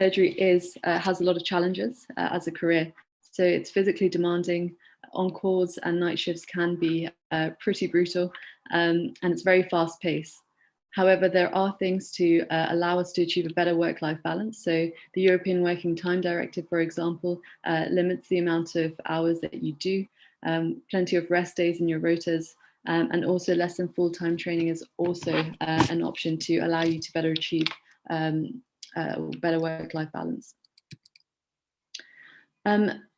surgery has a lot of challenges as a career. So it's physically demanding. On-calls and night shifts can be pretty brutal, and it's very fast-paced. However, there are things to allow us to achieve a better work-life balance. So the European Working Time Directive, for example, limits the amount of hours that you do, plenty of rest days in your rotas, and also less than full-time training is also an option to allow you to better achieve better work-life balance.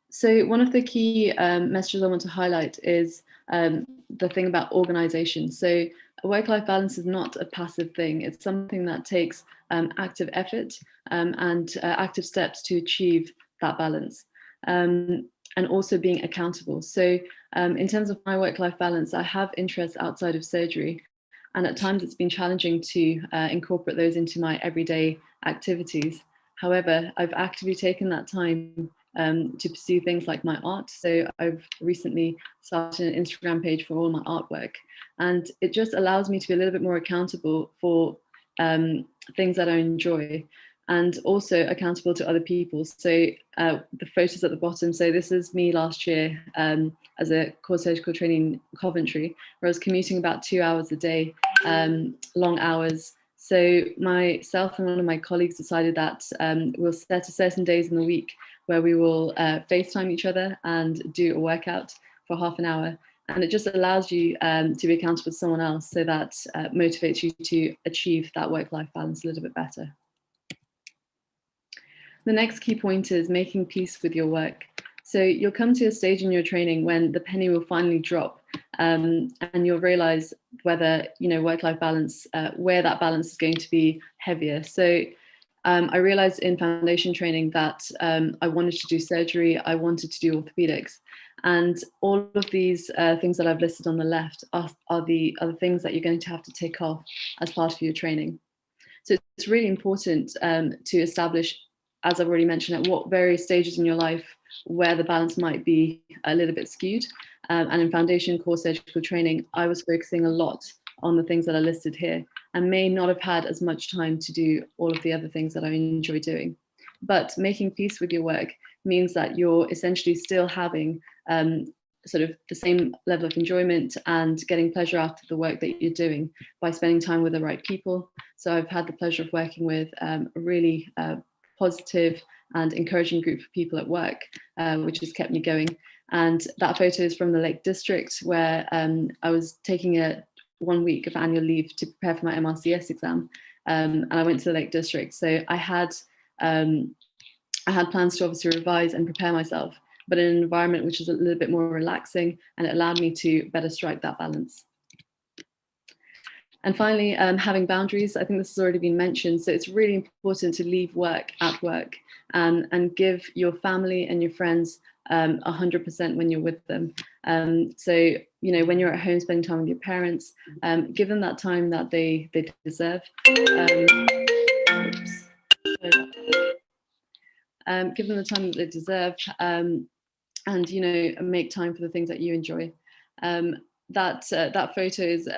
So one of the key messages I want to highlight is the thing about organisation. So work-life balance is not a passive thing. It's something that takes active effort and active steps to achieve that balance, and also being accountable. So in terms of my work-life balance, I have interests outside of surgery, and at times it's been challenging to incorporate those into my everyday activities. However, I've actively taken that time to pursue things like my art. So I've recently started an Instagram page for all my artwork, and it just allows me to be a little bit more accountable for things that I enjoy, and also accountable to other people. So the photos at the bottom, so this is me last year as a core surgical trainee in Coventry, where I was commuting about 2 hours a day, long hours, So myself and one of my colleagues decided that we'll set a certain days in the week where we will FaceTime each other and do a workout for half an hour. And it just allows you to be accountable to someone else, so that motivates you to achieve that work-life balance a little bit better. The next key point is making peace with your work. So you'll come to a stage in your training when the penny will finally drop, and you'll realize whether, work-life balance, where that balance is going to be heavier. So I realized in foundation training that I wanted to do surgery, I wanted to do orthopedics, and all of these things that I've listed on the left are the things that you're going to have to tick off as part of your training. So it's really important to establish, as I've already mentioned, at what various stages in your life where the balance might be a little bit skewed. And in foundation core surgical training, I was focusing a lot on the things that are listed here and may not have had as much time to do all of the other things that I enjoy doing. But making peace with your work means that you're essentially still having sort of the same level of enjoyment and getting pleasure out of the work that you're doing by spending time with the right people. So I've had the pleasure of working with a really positive and encouraging group of people at work, which has kept me going. And that photo is from the Lake District, where I was taking 1 week of annual leave to prepare for my MRCS exam, and I went to the Lake District. So I had plans to obviously revise and prepare myself, but in an environment which is a little bit more relaxing, and it allowed me to better strike that balance. And finally, having boundaries. I think this has already been mentioned. So it's really important to leave work at work, and give your family and your friends 100% when you're with them. So, when you're at home spending time with your parents, give them that time that they deserve. Give them the time that they deserve, and make time for the things that you enjoy. That photo is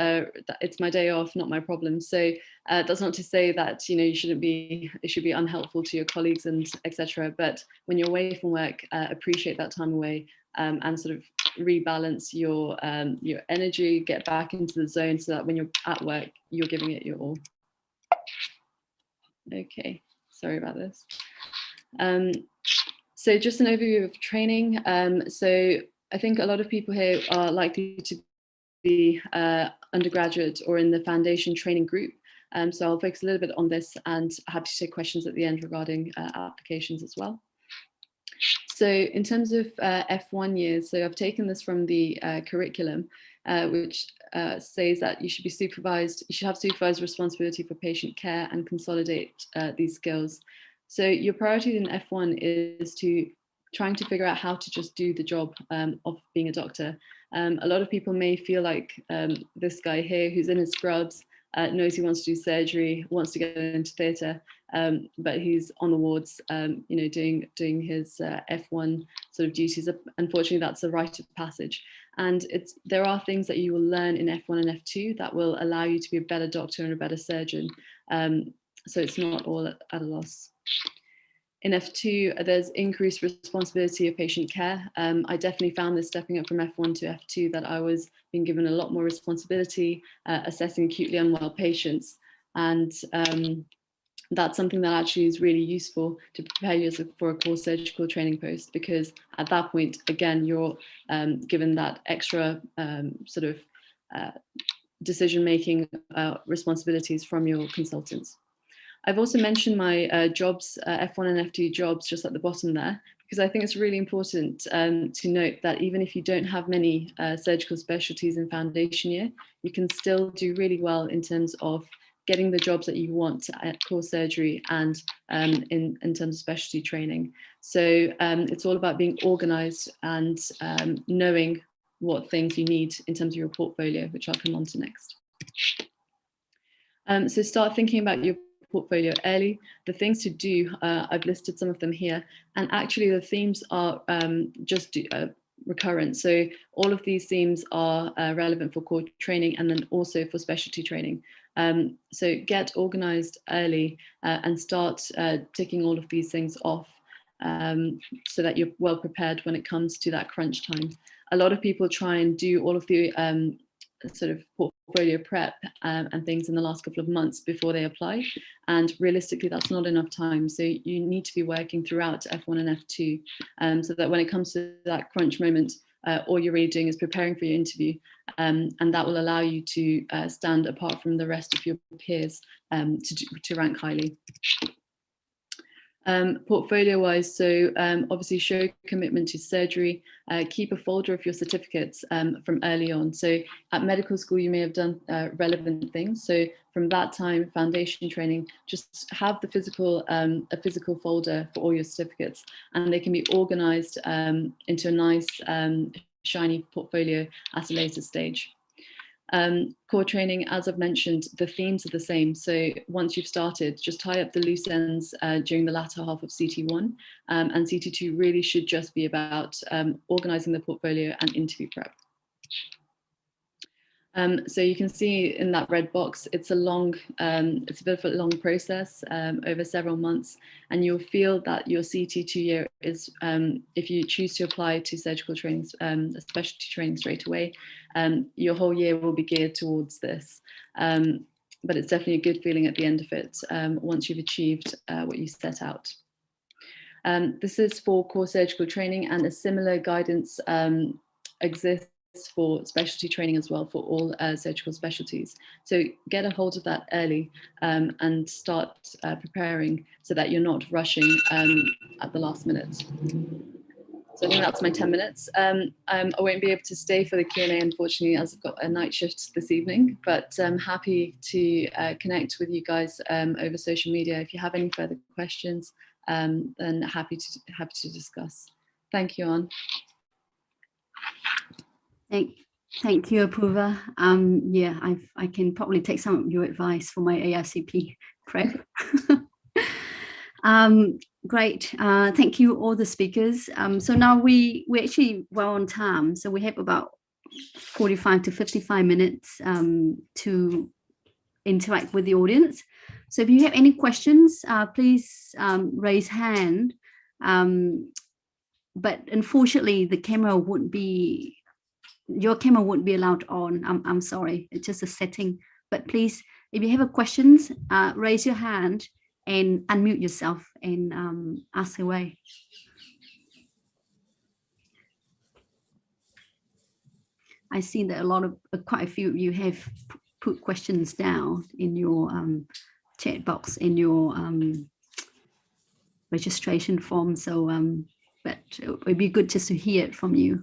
it's my day off, not my problem. So that's not to say that it should be unhelpful to your colleagues and etc. But when you're away from work, appreciate that time away, and sort of rebalance your energy, get back into the zone, so that when you're at work, you're giving it your all. Okay, sorry about this. So just an overview of training. So I think a lot of people here are likely to be undergraduate or in the foundation training group. So I'll focus a little bit on this, and happy to take questions at the end regarding applications as well. So in terms of F1 years, so I've taken this from the curriculum, which says that you should have supervised responsibility for patient care and consolidate these skills. So your priority in F1 is trying to figure out how to just do the job of being a doctor. A lot of people may feel like this guy here, who's in his scrubs, knows he wants to do surgery, wants to get into theatre, but he's on the wards, doing his F1 sort of duties. Unfortunately, that's a rite of passage. And there are things that you will learn in F1 and F2 that will allow you to be a better doctor and a better surgeon. So it's not all at a loss. In F2, there's increased responsibility of patient care. I definitely found this stepping up from F1 to F2 that I was being given a lot more responsibility, assessing acutely unwell patients. And that's something that actually is really useful to prepare you for a core surgical training post, because at that point, again, you're given that extra sort of decision-making responsibilities from your consultants. I've also mentioned my jobs, F1 and F2 jobs, just at the bottom there, because I think it's really important to note that even if you don't have many surgical specialties in foundation year, you can still do really well in terms of getting the jobs that you want at core surgery and in terms of specialty training. So it's all about being organized and knowing what things you need in terms of your portfolio, which I'll come on to next. So start thinking about your portfolio early. The things to do, I've listed some of them here, and actually the themes are just recurrent. So all of these themes are relevant for core training and then also for specialty training. So get organized early and start ticking all of these things off so that you're well prepared when it comes to that crunch time. A lot of people try and do all of the sort of portfolio prep and things in the last couple of months before they apply. And realistically, that's not enough time. So you need to be working throughout F1 and F2 so that when it comes to that crunch moment, all you're really doing is preparing for your interview. And that will allow you to stand apart from the rest of your peers to rank highly. Portfolio wise, so obviously show commitment to surgery, keep a folder of your certificates from early on. So at medical school, you may have done relevant things. So from that time, foundation training, just have the physical, a physical folder for all your certificates, and they can be organized into a nice shiny portfolio at a later stage. Core training, as I've mentioned, the themes are the same. So once you've started, just tie up the loose ends during the latter half of CT1, and CT2 really should just be about organizing the portfolio and interview prep. So you can see in that red box, it's a bit of a long process over several months, and you'll feel that your CT2 year is, if you choose to apply to surgical training, specialty training straight away, your whole year will be geared towards this. But it's definitely a good feeling at the end of it once you've achieved what you set out. This is for core surgical training, and a similar guidance exists for specialty training as well for all surgical specialties. So get a hold of that early and start preparing so that you're not rushing at the last minute. So I think that's my 10 minutes. I won't be able to stay for the Q&A, unfortunately, as I've got a night shift this evening, but I'm happy to connect with you guys over social media. If you have any further questions, then happy to discuss. Thank you, Anne. Thank you, Apurva. Yeah, I can probably take some of your advice for my AICP prep. Great. Thank you, all the speakers. So now we're actually well on time. So we have about 45 to 55 minutes to interact with the audience. So if you have any questions, please raise hand. But unfortunately, the camera won't be. Your camera won't be allowed on. I'm sorry, it's just a setting. But please, if you have a questions, raise your hand and unmute yourself and ask away. I see that quite a few of you have put questions down in your chat box in your registration form. So, but it would be good just to hear it from you.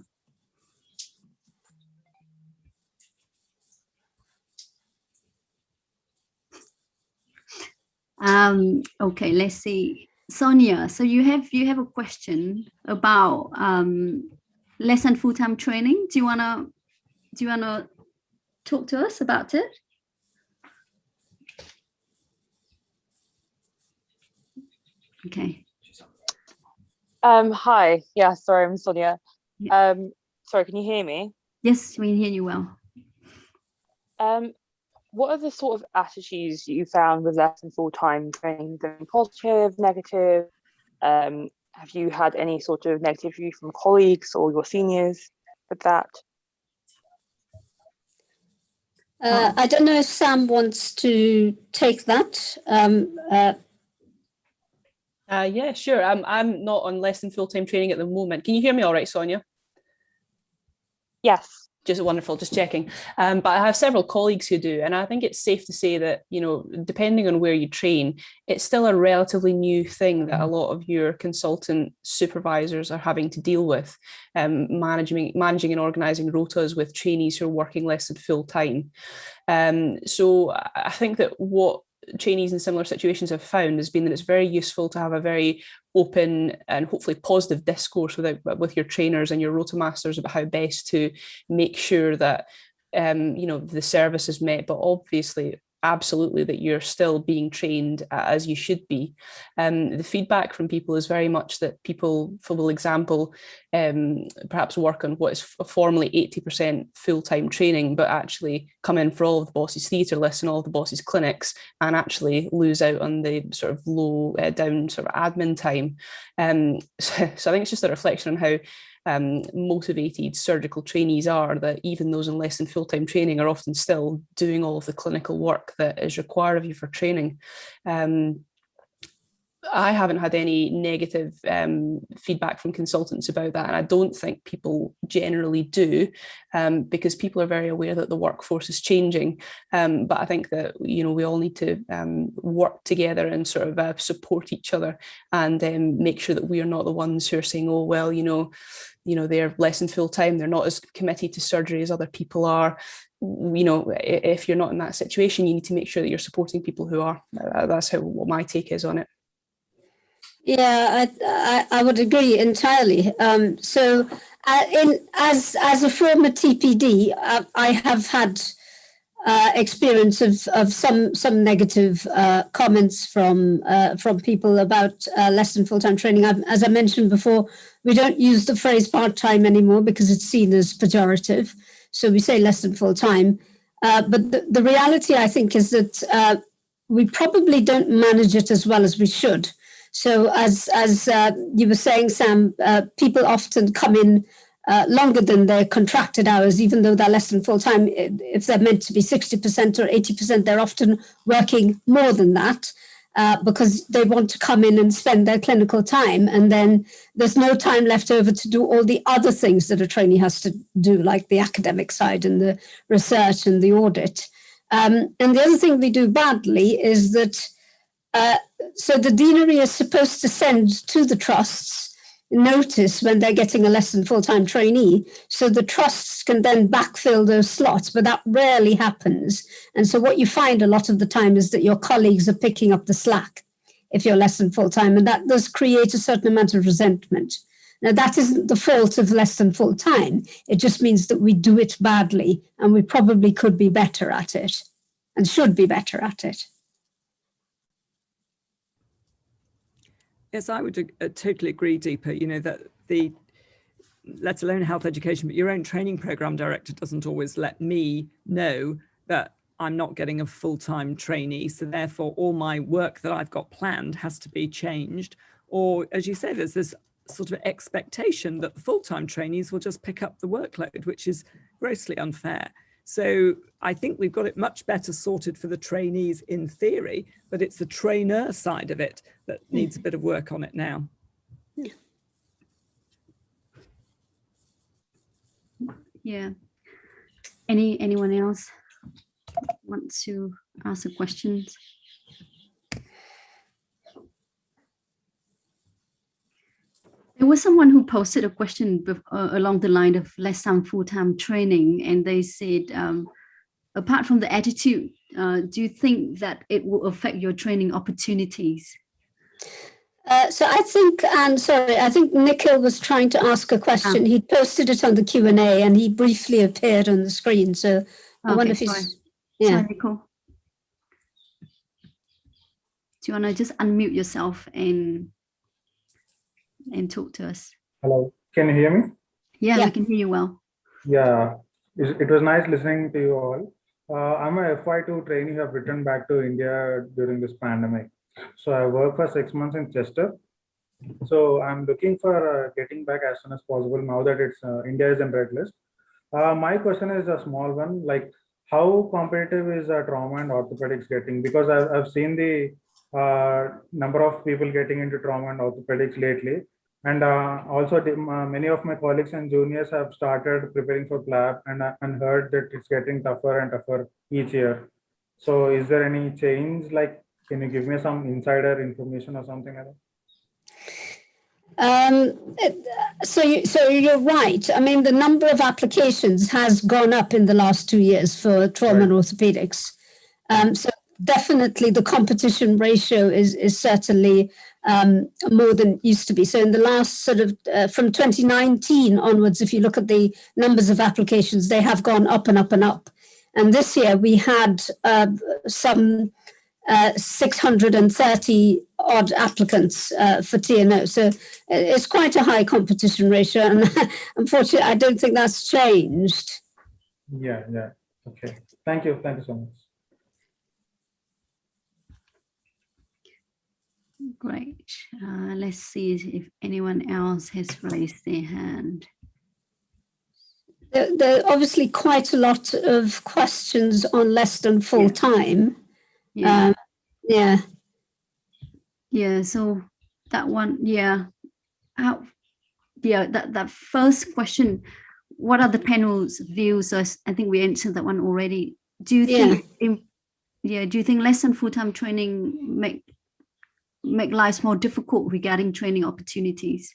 Okay, let's see. Sonia, so you have a question about less than full-time training. Do you wanna talk to us about it? Okay. Hi. Yeah, sorry, I'm Sonia. Yeah. Sorry, can you hear me? Yes, we hear you well. What are the sort of attitudes you found with less than full-time training? Positive, negative? Have you had any sort of negative review from colleagues or your seniors with that? I don't know if Sam wants to take that. Yeah, sure. I'm not on less than full-time training at the moment. Can you hear me all right, Sonia? Yes. Just wonderful, just checking. But I have several colleagues who do, and I think it's safe to say that, you know, depending on where you train, it's still a relatively new thing that a lot of your consultant supervisors are having to deal with, managing and organising rotas with trainees who are working less than full time. So I think that what trainees in similar situations have found has been that it's very useful to have a very open and hopefully positive discourse with your trainers and your rota masters about how best to make sure that you know, the service is met, but obviously absolutely that you're still being trained as you should be. The feedback from people is very much that people, for example, perhaps work on what is formally 80% full-time training, but actually come in for all of the boss's theatre lists and all of the boss's clinics and actually lose out on the sort of low down sort of admin time. So I think it's just a reflection on how motivated surgical trainees are, that even those in less than full-time training are often still doing all of the clinical work that is required of you for training. I haven't had any negative feedback from consultants about that, and I don't think people generally do, because people are very aware that the workforce is changing. But I think that, you know, we all need to work together and sort of support each other, and make sure that we are not the ones who are saying, oh well, you know, they're less than full time, they're not as committed to surgery as other people are. You know, if you're not in that situation, you need to make sure that you're supporting people who are. That's what my take is on it. Yeah, I would agree entirely. As a former TPD, I have had experience of some negative comments from people about less than full-time training. As I mentioned before, we don't use the phrase part-time anymore because it's seen as pejorative. So we say less than full-time. But the reality, I think, is that we probably don't manage it as well as we should. So as you were saying, Sam, people often come in longer than their contracted hours, even though they're less than full-time. If they're meant to be 60% or 80%, they're often working more than that because they want to come in and spend their clinical time. And then there's no time left over to do all the other things that a trainee has to do, like the academic side and the research and the audit. And the other thing we do badly is that so the deanery is supposed to send to the trusts notice when they're getting a less than full-time trainee, so the trusts can then backfill those slots, but that rarely happens. And so what you find a lot of the time is that your colleagues are picking up the slack if you're less than full-time, and that does create a certain amount of resentment. Now, that isn't the fault of less than full-time. It just means that we do it badly, and we probably could be better at it and should be better at it. Yes, I would totally agree, Deepa. You know, that let alone health education, but your own training program director doesn't always let me know that I'm not getting a full-time trainee. So therefore, all my work that I've got planned has to be changed. Or, as you say, there's this sort of expectation that the full-time trainees will just pick up the workload, which is grossly unfair. So I think we've got it much better sorted for the trainees in theory, but it's the trainer side of it that needs a bit of work on it now. Yeah. Anyone else want to ask a question? There was someone who posted a question along the line of less than full-time training, and they said, apart from the attitude, do you think that it will affect your training opportunities? So I think, I think Nikhil was trying to ask a question. He posted it on the Q&A and he briefly appeared on the screen. So I wonder if he's... Yeah. Sorry, Nikhil. Do you want to just unmute yourself and talk to us? Hello, can you hear me? Yeah, we can hear you well. Yeah, it was nice listening to you all. I'm a FY2 trainee who have returned back to India during this pandemic. So I worked for 6 months in Chester. So I'm looking for getting back as soon as possible now that it's India is in red list. My question is a small one, like how competitive is trauma and orthopedics getting? Because I've seen the number of people getting into trauma and orthopedics lately. And also many of my colleagues and juniors have started preparing for PLAB and heard that it's getting tougher and tougher each year. So is there any change? Like, can you give me some insider information or something like that? So you're right. I mean, the number of applications has gone up in the last 2 years for trauma and orthopedics. So definitely the competition ratio is certainly more than it used to be. So in the last sort of from 2019 onwards, if you look at the numbers of applications, they have gone up and up and up. And this year we had some 630 odd applicants for TNO. So it's quite a high competition ratio. And unfortunately, I don't think that's changed. Yeah. Okay. Thank you so much. Great. Let's see if anyone else has raised their hand. There are obviously quite a lot of questions on less than full time. Yeah. Yeah. Yeah. So that one, yeah. How, yeah, that first question, what are the panel's views? So I think we answered that one already. Do you think, do you think less than full-time training make lives more difficult regarding training opportunities?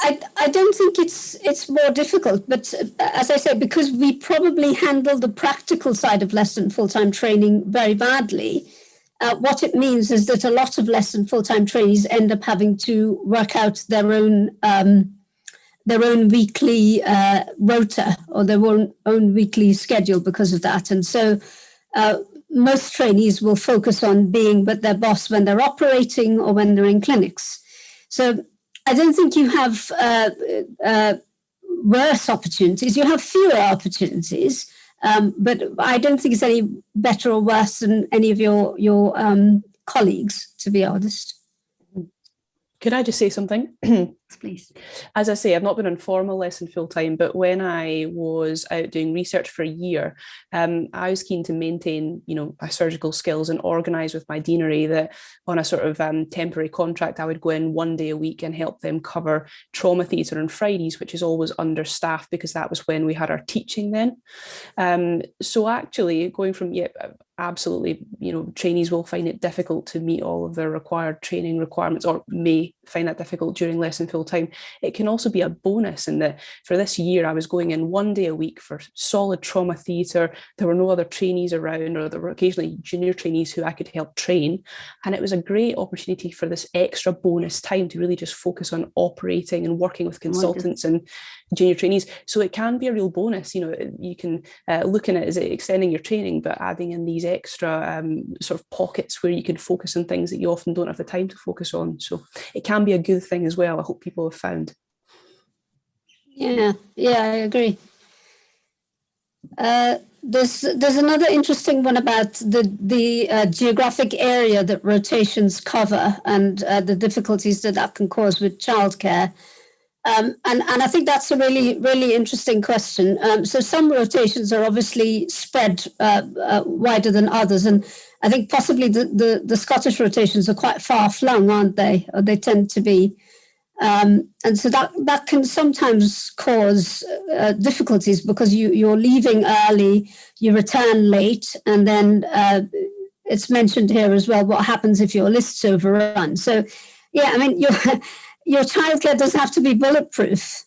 I don't think it's more difficult, but as I said, because we probably handle the practical side of less than full-time training very badly, what it means is that a lot of less than full-time trainees end up having to work out their own weekly rota or their own weekly schedule because of that. And so most trainees will focus on being with their boss when they're operating or when they're in clinics. So I don't think you have worse opportunities. You have fewer opportunities, but I don't think it's any better or worse than any of your colleagues, to be honest. Could I just say something? Please. As I say, I've not been on formal lesson full time, but when I was out doing research for a year, I was keen to maintain, my surgical skills and organise with my deanery that on a sort of temporary contract, I would go in 1 day a week and help them cover trauma theatre on Fridays, which is always understaffed because that was when we had our teaching then. So actually going from, absolutely, trainees will find it difficult to meet all of their required training requirements, or may find that difficult during lesson full time. It can also be a bonus in that for this year, I was going in 1 day a week for solid trauma theatre. There were no other trainees around, or there were occasionally junior trainees who I could help train. And it was a great opportunity for this extra bonus time to really just focus on operating and working with consultants and junior trainees. So it can be a real bonus. You can look at it as extending your training, but adding in these extra sort of pockets where you can focus on things that you often don't have the time to focus on. So it can be a good thing as well. I hope people have found. Yeah, I agree. There's another interesting one about the geographic area that rotations cover and the difficulties that can cause with childcare. And I think that's a really, really interesting question. So some rotations are obviously spread wider than others. And I think possibly the Scottish rotations are quite far flung, aren't they? Or they tend to be. And so that can sometimes cause difficulties because you're leaving early, you return late, and then it's mentioned here as well what happens if your list's overrun. So, yeah, I mean, your childcare does have to be bulletproof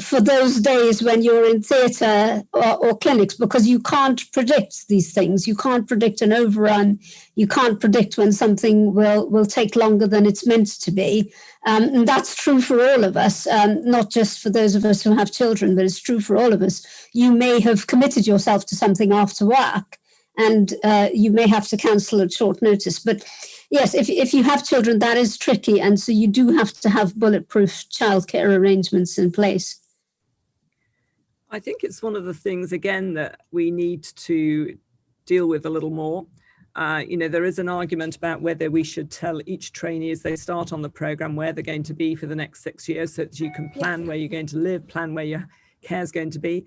for those days when you're in theatre or clinics, because you can't predict these things. You can't predict an overrun. You can't predict when something will take longer than it's meant to be. And that's true for all of us, not just for those of us who have children, but it's true for all of us. You may have committed yourself to something after work, and you may have to cancel at short notice. But yes, if you have children, that is tricky. And so you do have to have bulletproof childcare arrangements in place. I think it's one of the things, again, that we need to deal with a little more. There is an argument about whether we should tell each trainee as they start on the program where they're going to be for the next 6 years, so that you can plan where you're going to live, plan where your care is going to be.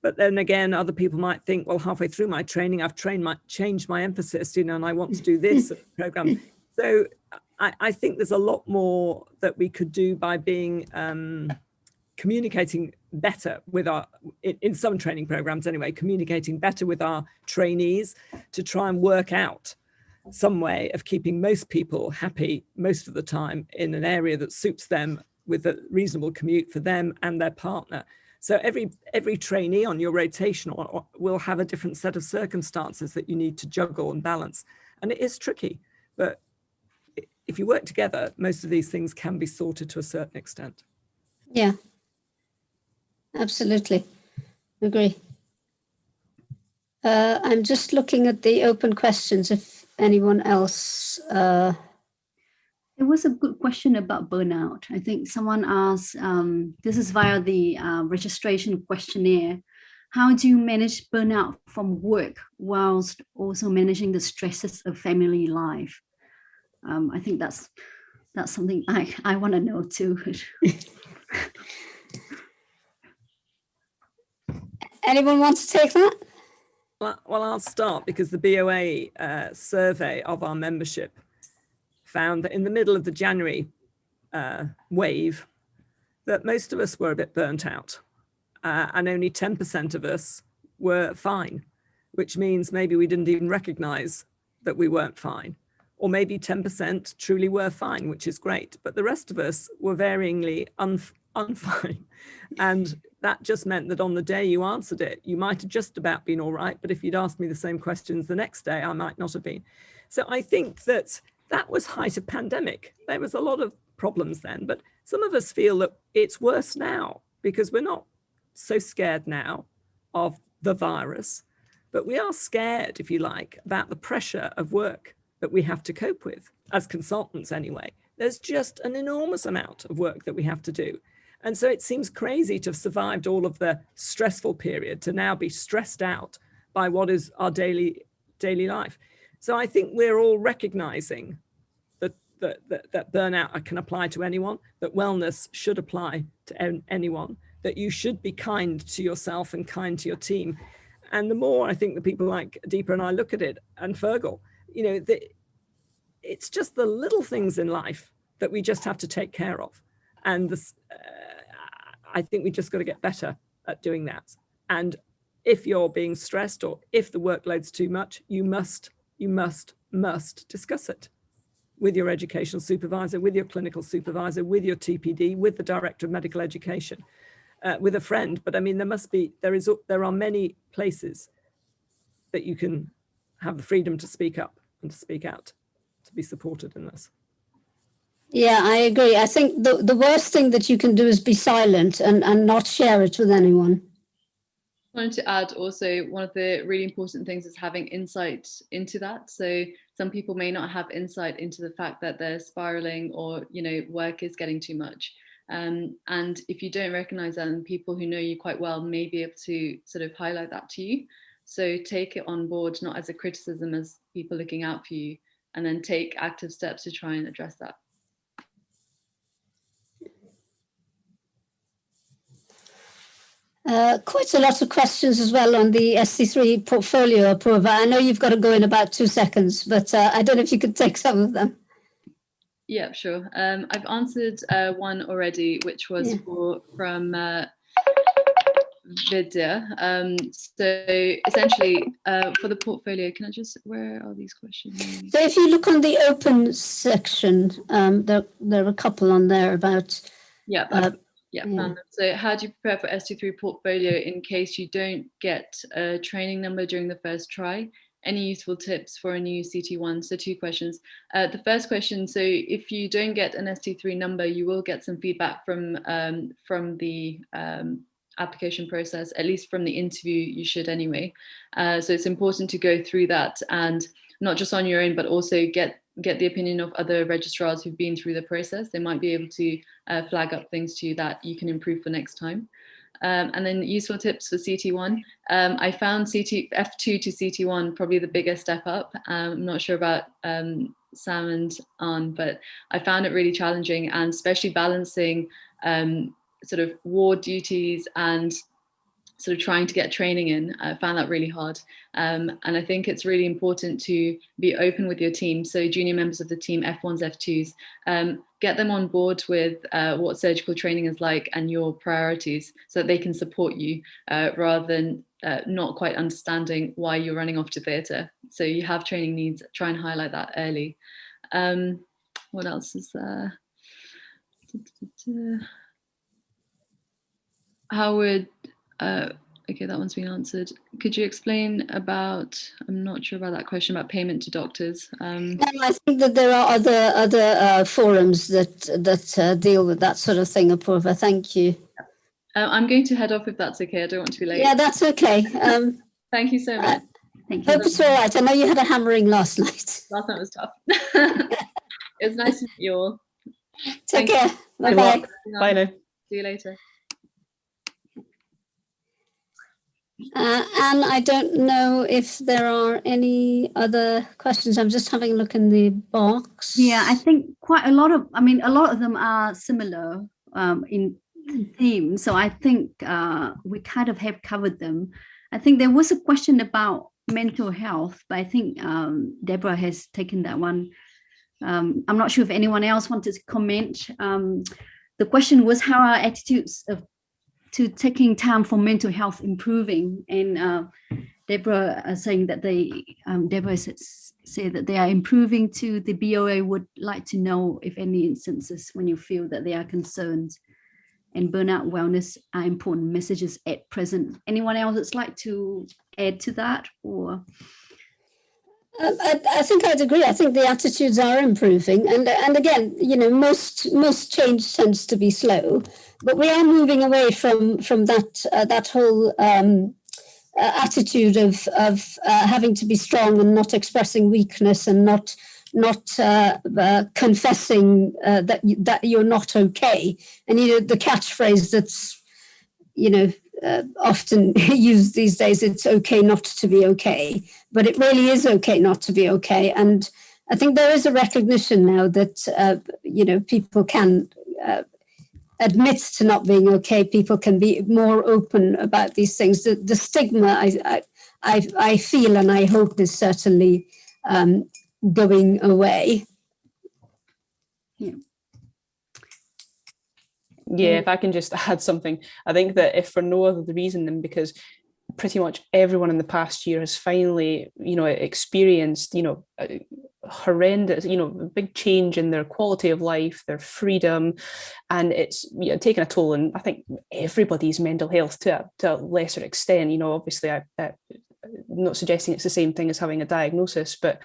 But then again, other people might think, well, halfway through my training, I've changed my emphasis, and I want to do this program. So I think there's a lot more that we could do by being communicating better with in some training programs anyway, communicating better with our trainees to try and work out some way of keeping most people happy most of the time in an area that suits them with a reasonable commute for them and their partner. So every trainee on your rotation will have a different set of circumstances that you need to juggle and balance. And it is tricky, but if you work together, most of these things can be sorted to a certain extent. Yeah, absolutely. Agree. I'm just looking at the open questions if anyone else. There was a good question about burnout. I think someone asked, this is via the registration questionnaire, how do you manage burnout from work whilst also managing the stresses of family life? I think that's something I want to know too. Anyone want to take that? Well, I'll start, because the BOA survey of our membership found that in the middle of the January wave, that most of us were a bit burnt out, and only 10% of us were fine, which means maybe we didn't even recognize that we weren't fine, or maybe 10% truly were fine, which is great, but the rest of us were varyingly unfine. And that just meant that on the day you answered it, you might have just about been all right, but if you'd asked me the same questions the next day, I might not have been. So I think that was height of pandemic. There was a lot of problems then, but some of us feel that it's worse now because we're not so scared now of the virus, but we are scared, if you like, about the pressure of work that we have to cope with as consultants anyway. There's just an enormous amount of work that we have to do. And so it seems crazy to have survived all of the stressful period to now be stressed out by what is our daily life. So I think we're all recognizing that burnout can apply to anyone, that wellness should apply to anyone, that you should be kind to yourself and kind to your team. And the more I think the people like Deepa and I look at it, and Fergal, you know, it's just the little things in life that we just have to take care of. And I think we just got to get better at doing that. And if you're being stressed, or if the workload's too much, you must discuss it with your educational supervisor, with your clinical supervisor, with your TPD, with the director of medical education, with a friend. But I mean, there are many places that you can have the freedom to speak up and to speak out, to be supported in this. Yeah, I agree. I think the worst thing that you can do is be silent and not share it with anyone. I wanted to add also, one of the really important things is having insight into that. So some people may not have insight into the fact that they're spiraling, or, you know, work is getting too much. And if you don't recognize that, and people who know you quite well may be able to sort of highlight that to you. So take it on board, not as a criticism, as people looking out for you, and then take active steps to try and address that. Quite a lot of questions as well on the SC3 portfolio approval. I know you've got to go in about 2 seconds, but I don't know if you could take some of them. Yeah, sure. I've answered one already, which was from Vidya. So essentially, for the portfolio, can I just, where are these questions? So if you look on the open section, there are a couple on there about. Found them. So how do you prepare for ST3 portfolio in case you don't get a training number during the first try? Any useful tips for a new CT1? So 2 questions. The first question, so if you don't get an ST3 number, you will get some feedback from the application process, at least from the interview, you should anyway. So it's important to go through that, and not just on your own, but also get the opinion of other registrars who've been through the process. They might be able to flag up things to you that you can improve for next time. And then useful tips for CT1. I found F2 to CT1 probably the biggest step up. I'm not sure about Sam and Anne, but I found it really challenging, and especially balancing sort of ward duties and sort of trying to get training in. I found that really hard. And I think it's really important to be open with your team. So junior members of the team, F1s, F2s, get them on board with what surgical training is like and your priorities, so that they can support you rather than not quite understanding why you're running off to theatre. So you have training needs, try and highlight that early. What else is there? How would, okay, that one's been answered. Could you explain about, I'm not sure about that question about payment to doctors. No, I think that there are other forums that deal with that sort of thing, Apurva. Thank you. I'm going to head off if that's okay. I don't want to be late. Yeah, that's okay. Thank you so much. Thank you. Hope it's all right. I know you had a hammering last night. Last night was tough. It was nice to meet you all. Take care. Bye-bye. Bye now. See you later. And I don't know if there are any other questions. I'm just having a look in the box. Yeah, I think quite a lot of, I mean, a lot of them are similar in themes, so I think we kind of have covered them. I think there was a question about mental health, but I think Deborah has taken that one. I'm not sure if anyone else wanted to comment. The question was how are attitudes to taking time for mental health improving, and Deborah saying that Deborah said that they are improving to. The BOA would like to know if any instances when you feel that they are concerned and burnout wellness are important messages at present. Anyone else that's like to add to that? Or I think I'd agree. I think the attitudes are improving, and again, most change tends to be slow, but we are moving away from that whole attitude of having to be strong and not expressing weakness and not confessing that you're not okay. And the catchphrase that's often used these days, it's okay not to be okay, but it really is okay not to be okay. And I think there is a recognition now that people can admit to not being okay. People can be more open about these things. The stigma I feel and I hope is certainly going away. Yeah, if I can just add something, I think that if for no other reason than because pretty much everyone in the past year has finally, experienced, horrendous, big change in their quality of life, their freedom, and it's taken a toll on, I think, everybody's mental health to a lesser extent. Obviously, I'm not suggesting it's the same thing as having a diagnosis, but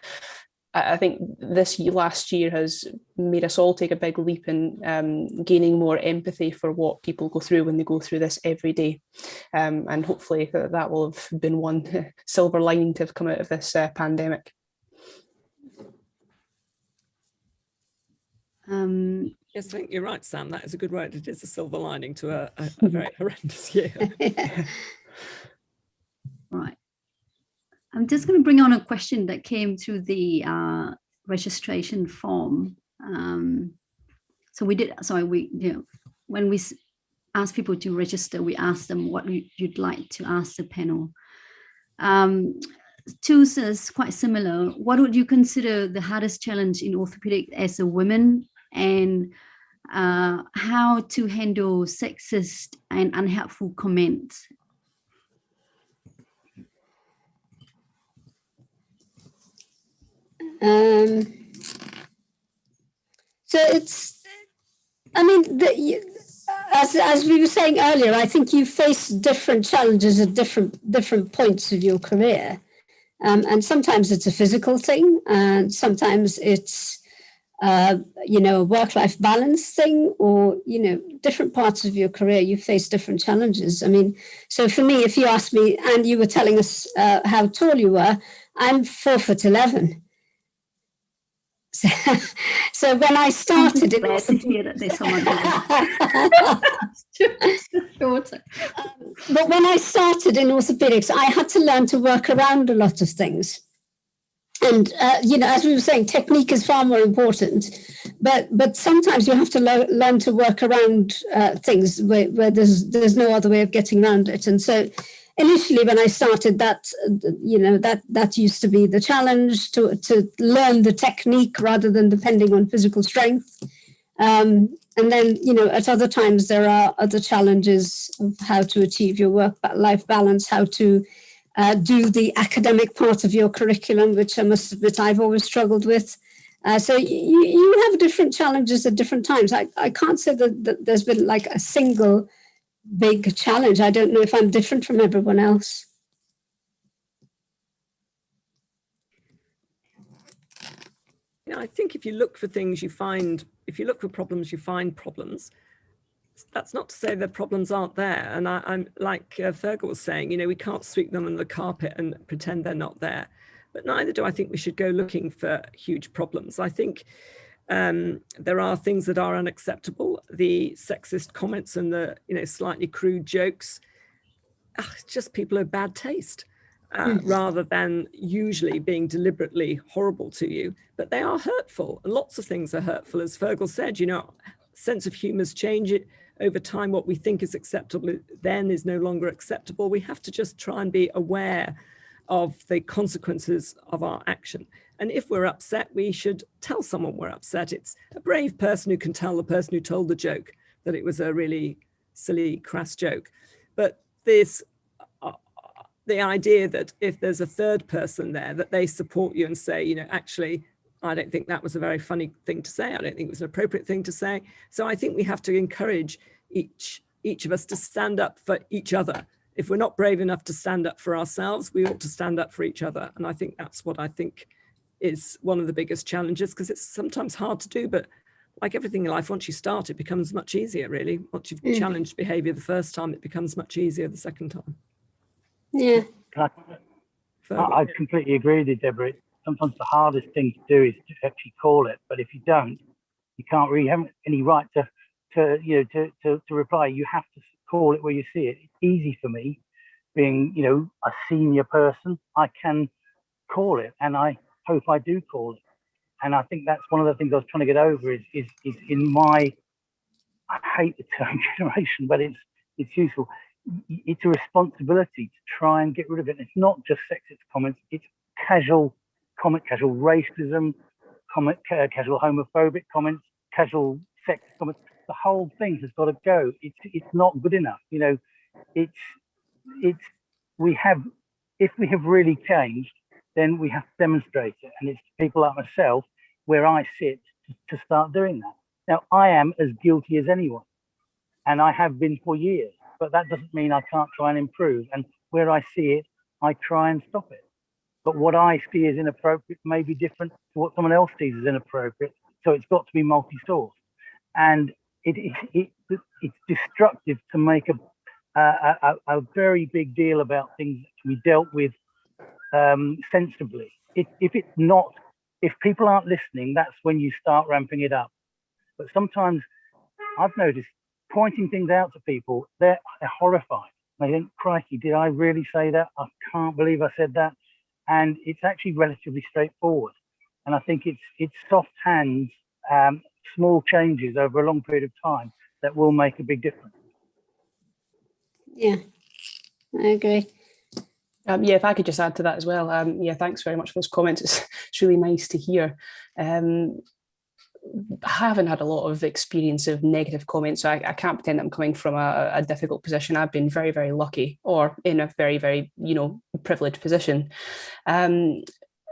I think this last year has made us all take a big leap in gaining more empathy for what people go through when they go through this every day. And hopefully that will have been one silver lining to have come out of this pandemic. Yes, I think you're right, Sam. That is a good word. It is a silver lining to a very horrendous year. Right. I'm just going to bring on a question that came through the registration form. So we did. So when we asked people to register, we asked them what you'd like to ask the panel. Two says quite similar. What would you consider the hardest challenge in orthopedic as a woman, and how to handle sexist and unhelpful comments? So it's, as we were saying earlier, I think you face different challenges at different points of your career. And sometimes it's a physical thing, and sometimes it's, a work-life balance thing, or, different parts of your career, you face different challenges. So for me, if you asked me, and you were telling us how tall you were, I'm 4'11". So when I started, glad to hear that there's someone but when I started in orthopedics, I had to learn to work around a lot of things. And as we were saying, technique is far more important. But sometimes you have to learn to work around things where there's no other way of getting around it. And so initially, when I started, that used to be the challenge, to learn the technique rather than depending on physical strength. And then, at other times, there are other challenges of how to achieve your work-life balance, how to do the academic part of your curriculum, which I must admit I've always struggled with. So you have different challenges at different times. I can't say that there's been like a single big challenge. I don't know if I'm different from everyone else. I think if you look for things, if you look for problems, you find problems. That's not to say that problems aren't there. And I'm like Fergal was saying, we can't sweep them under the carpet and pretend they're not there. But neither do I think we should go looking for huge problems. I think there are things that are unacceptable. The sexist comments and the slightly crude jokes, it's just people of bad taste, rather than usually being deliberately horrible to you. But they are hurtful. Lots of things are hurtful. As Fergal said, sense of humours change it over time. What we think is acceptable then is no longer acceptable. We have to just try and be aware of the consequences of our action. And if we're upset, we should tell someone we're upset. It's a brave person who can tell the person who told the joke that it was a really silly, crass joke. But this, the idea that if there's a third person there, that they support you and say, you know, actually, I don't think that was a very funny thing to say. I don't think it was an appropriate thing to say. So I think we have to encourage each of us to stand up for each other. If we're not brave enough to stand up for ourselves, we ought to stand up for each other. And I think that's what I think is one of the biggest challenges, because it's sometimes hard to do, but like everything in life, once you start, it becomes much easier, really. Once you've challenged behavior the first time, it becomes much easier the second time. Yeah. I completely agree with you, Deborah. Sometimes the hardest thing to do is to actually call it, but if you don't, you can't really have any right to reply. You have to call it where you see it. It's easy for me, being, you know, a senior person. I can call it, and I hope I do call it. And I think that's one of the things I was trying to get over is in my, I hate the term generation, but it's useful. It's a responsibility to try and get rid of it. It's not just sexist comments, it's casual comment, casual racism, comment, casual homophobic comments, casual sexist comments. The whole thing has got to go. It's not good enough. You know, if we have really changed, then we have to demonstrate it. And it's people like myself where I sit to start doing that. Now, I am as guilty as anyone, and I have been for years, but that doesn't mean I can't try and improve. And where I see it, I try and stop it. But what I see as inappropriate may be different to what someone else sees as inappropriate. So it's got to be multi-sourced. And it's destructive to make a very big deal about things that can be dealt with sensibly. If people aren't listening, that's when you start ramping it up. But sometimes I've noticed pointing things out to people, they're horrified. They think, crikey, did I really say that? I can't believe I said that. And it's actually relatively straightforward. And I think it's soft hands, small changes over a long period of time that will make a big difference. Yeah, I agree. Yeah, if I could just add to that as well. Yeah, thanks very much for those comments. It's really nice to hear. I haven't had a lot of experience of negative comments, so I can't pretend I'm coming from a difficult position. I've been very, very lucky, or in a very, very, you know, privileged position.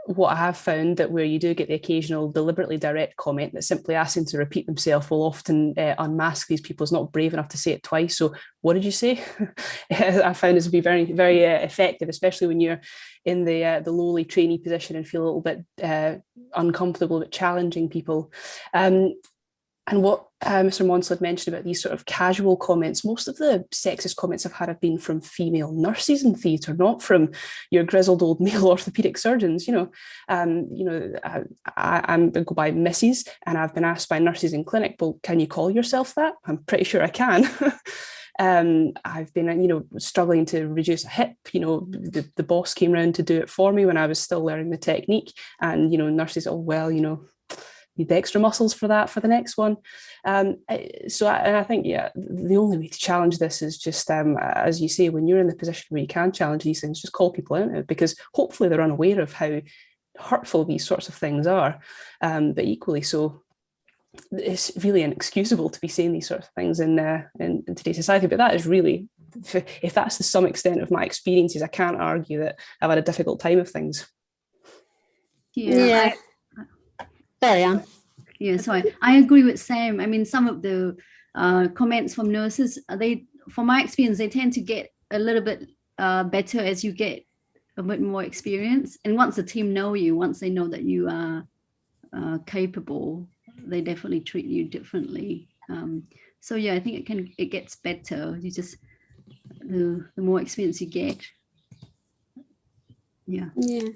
What I have found that where you do get the occasional deliberately direct comment that simply asks them to repeat themselves will often unmask these people. Is not brave enough to say it twice. So what did you say? I found this to be very, very effective, especially when you're in the lowly trainee position and feel a little bit uncomfortable about challenging people. And what Mr. Monsell mentioned about these sort of casual comments, most of the sexist comments I've had have been from female nurses in theatre, not from your grizzled old male orthopaedic surgeons. I go by Mrs. and I've been asked by nurses in clinic, well, can you call yourself that? I'm pretty sure I can. I've been, struggling to reduce a hip. The boss came round to do it for me when I was still learning the technique, and nurses, oh well, need the extra muscles for that for the next one. So I think, yeah, the only way to challenge this is just, as you say, when you're in the position where you can challenge these things, just call people out, because hopefully they're unaware of how hurtful these sorts of things are. But equally so, it's really inexcusable to be saying these sorts of things in today's society. But that is really, if that's to some extent of my experiences, I can't argue that I've had a difficult time of things. Yeah. Sorry, Anne. Yeah, sorry. I agree with Sam. I mean, some of the comments from nurses, from my experience, they tend to get a little bit better as you get a bit more experience. And once the team know you, once they know that you are capable, they definitely treat you differently. So yeah, I think it gets better. You just the more experience you get. Yeah. Yeah.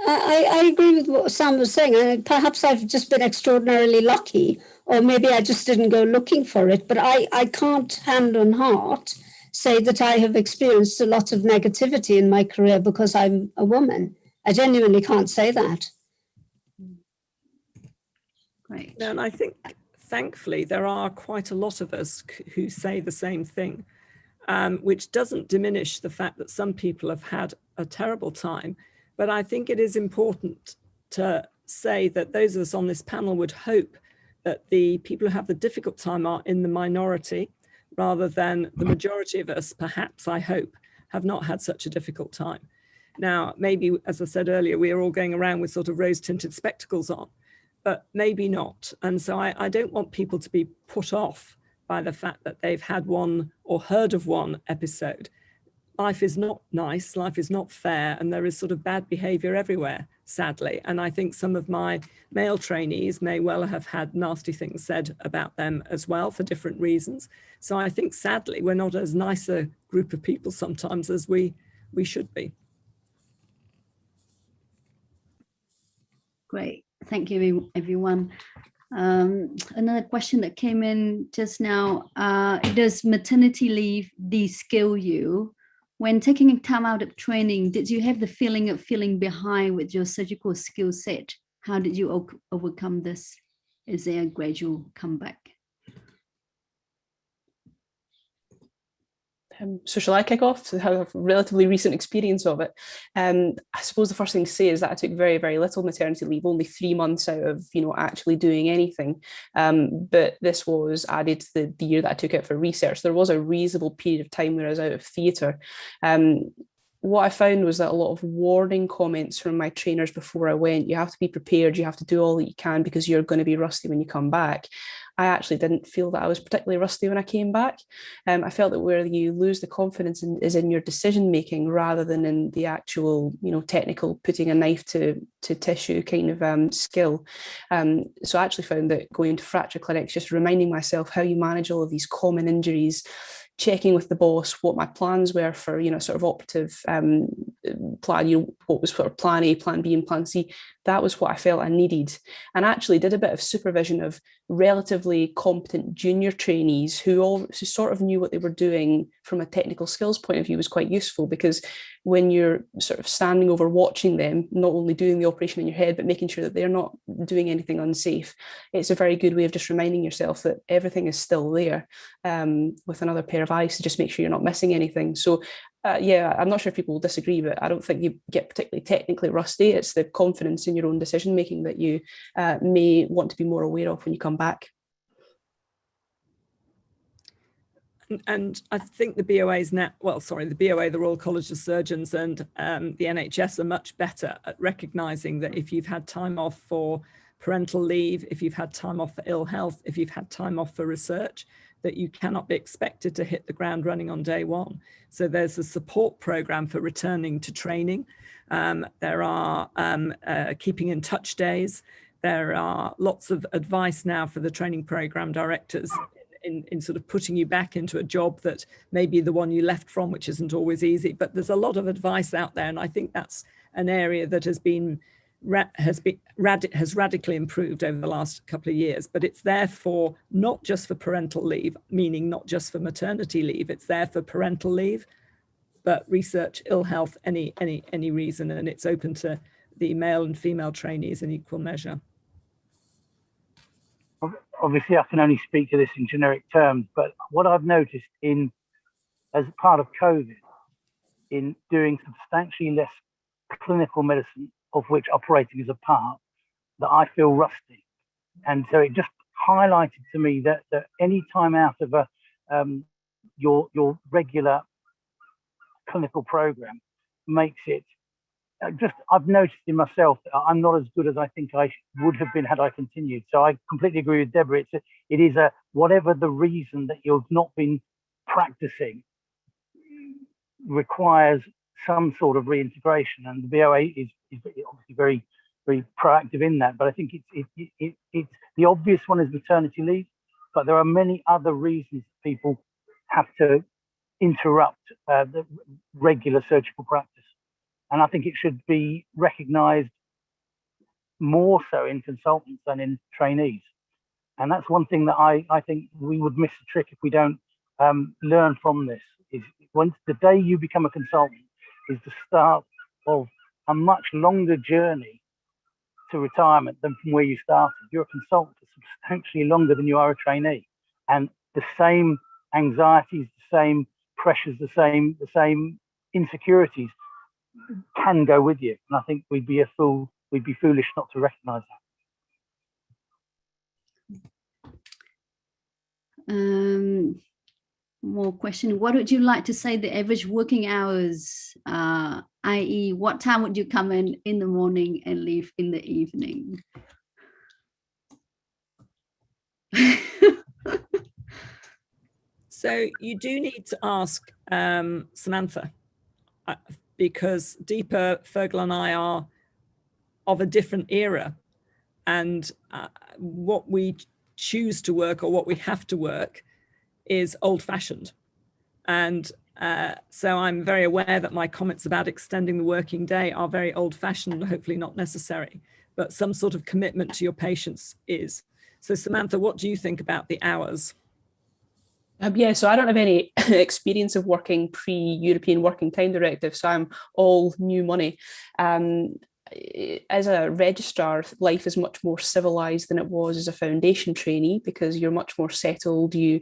I agree with what Sam was saying. Perhaps I've just been extraordinarily lucky, or maybe I just didn't go looking for it, but I can't hand on heart say that I have experienced a lot of negativity in my career because I'm a woman. I genuinely can't say that. Great. And I think thankfully, there are quite a lot of us who say the same thing, which doesn't diminish the fact that some people have had a terrible time. But I think it is important to say that those of us on this panel would hope that the people who have the difficult time are in the minority, rather than the majority of us, perhaps, I hope, have not had such a difficult time. Now, maybe, as I said earlier, we are all going around with sort of rose-tinted spectacles on, but maybe not. And so I don't want people to be put off by the fact that they've had one or heard of one episode. Life is not nice, life is not fair, and there is sort of bad behavior everywhere, sadly. And I think some of my male trainees may well have had nasty things said about them as well for different reasons. So I think, sadly, we're not as nice a group of people sometimes as we should be. Great, thank you, everyone. Another question that came in just now, does maternity leave de-skill you? When taking time out of training, did you have the feeling of feeling behind with your surgical skill set? How did you overcome this? Is there a gradual comeback? So shall I kick off to have a relatively recent experience of it? I suppose the first thing to say is that I took very, very little maternity leave, only 3 months out of, actually doing anything. But this was added to the year that I took it for research. There was a reasonable period of time where I was out of theatre. What I found was that a lot of warning comments from my trainers before I went, you have to be prepared, you have to do all that you can because you're going to be rusty when you come back. I actually didn't feel that I was particularly rusty when I came back. I felt that where you lose the confidence is in your decision making rather than in the actual, technical putting a knife to tissue kind of skill. So I actually found that going to fracture clinics, just reminding myself how you manage all of these common injuries, checking with the boss what my plans were for, sort of operative plan, what was sort of plan A, plan B, and plan C. That was what I felt I needed. And I actually did a bit of supervision of relatively competent junior trainees who sort of knew what they were doing from a technical skills point of view was quite useful, because when you're sort of standing over watching them, not only doing the operation in your head, but making sure that they're not doing anything unsafe, it's a very good way of just reminding yourself that everything is still there with another pair of eyes to just make sure you're not missing anything. So yeah, I'm not sure if people will disagree, but I don't think you get particularly technically rusty. It's the confidence in your own decision making that you may want to be more aware of when you come back. And I think the BOA's now, the BOA, the Royal College of Surgeons, and the NHS are much better at recognising that if you've had time off for parental leave, if you've had time off for ill health, if you've had time off for research, that you cannot be expected to hit the ground running on day one. So there's a support programme for returning to training. There are keeping in touch days. There are lots of advice now for the training programme directors in sort of putting you back into a job that may be the one you left from, which isn't always easy. But there's a lot of advice out there, and I think that's an area that has radically improved over the last couple of years. But it's there for not just for parental leave, meaning not just for maternity leave. It's there for parental leave, but research, ill health, any reason, and it's open to the male and female trainees in equal measure. Obviously, I can only speak to this in generic terms, but what I've noticed as part of COVID, in doing substantially less clinical medicine, of which operating is a part, that I feel rusty. And so it just highlighted to me that any time out of your regular clinical program makes it I've noticed in myself that I'm not as good as I think I would have been had I continued. So I completely agree with Deborah. It is whatever the reason that you've not been practicing requires some sort of reintegration, and the BOA is obviously very, very proactive in that. But I think it's the obvious one is maternity leave, but there are many other reasons people have to interrupt the regular surgical practice. And I think it should be recognised more so in consultants than in trainees. And that's one thing that I think we would miss a trick if we don't learn from this. Is once the day you become a consultant is the start of a much longer journey to retirement than from where you started. You're a consultant for substantially longer than you are a trainee. And the same anxieties, the same pressures, the same insecurities can go with you. And I think we'd be foolish not to recognise that. More question. What would you like to say the average working hours, i.e. what time would you come in the morning and leave in the evening? So you do need to ask Samantha, because Deepa, Fergal and I are of a different era, and what we choose to work or what we have to work is old-fashioned. And so I'm very aware that my comments about extending the working day are very old-fashioned, hopefully not necessary, but some sort of commitment to your patients is. So Samantha, what do you think about the hours? Yeah, so I don't have any experience of working pre-European Working Time Directive, so I'm all new money. As a registrar, life is much more civilized than it was as a foundation trainee, because you're much more settled. I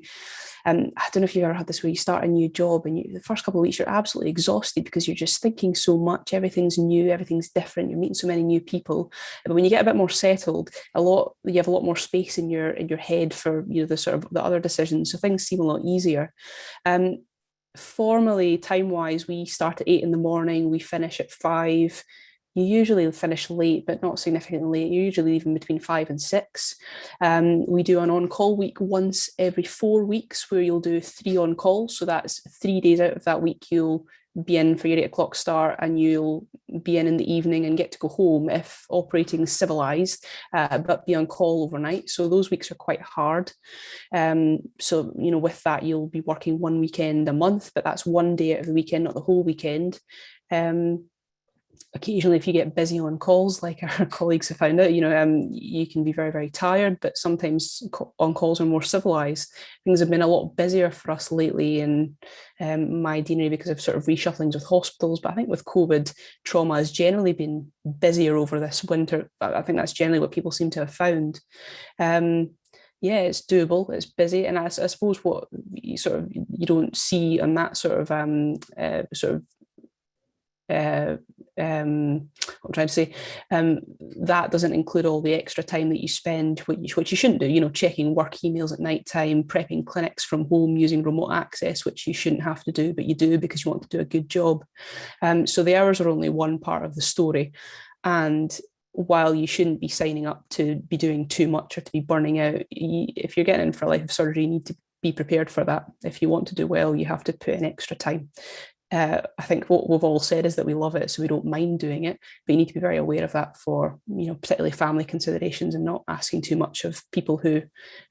don't know if you've ever had this where you start a new job and the first couple of weeks you're absolutely exhausted because you're just thinking so much, everything's new, everything's different, you're meeting so many new people. But when you get a bit more settled, you have a lot more space in your head for the sort of the other decisions, so things seem a lot easier. Formally, time-wise, we start at 8 in the morning, we finish at 5. You usually finish late, but not significantly late. You're usually leaving between 5 and 6. We do an on-call week once every 4 weeks, where you'll do 3 on-calls. So that's 3 days out of that week you'll be in for your 8 o'clock start, and you'll be in the evening and get to go home if operating civilized, but be on call overnight. So those weeks are quite hard. So, with that, you'll be working 1 weekend a month, but that's 1 day out of the weekend, not the whole weekend. Occasionally, if you get busy on calls, like our colleagues have found out, you can be very, very tired, but sometimes on calls are more civilized. Things have been a lot busier for us lately in my deanery because of sort of reshufflings with hospitals. But I think with COVID, trauma has generally been busier over this winter. I think that's generally what people seem to have found. Yeah, it's doable, it's busy. And I suppose what you don't see on that what I'm trying to say, that doesn't include all the extra time that you spend, which you shouldn't do, checking work emails at night time, prepping clinics from home using remote access, which you shouldn't have to do, but you do because you want to do a good job. So the hours are only one part of the story. And while you shouldn't be signing up to be doing too much or to be burning out, if you're getting in for life surgery, you need to be prepared for that. If you want to do well, you have to put in extra time. I think what we've all said is that we love it, so we don't mind doing it, but you need to be very aware of that for, particularly family considerations, and not asking too much of people who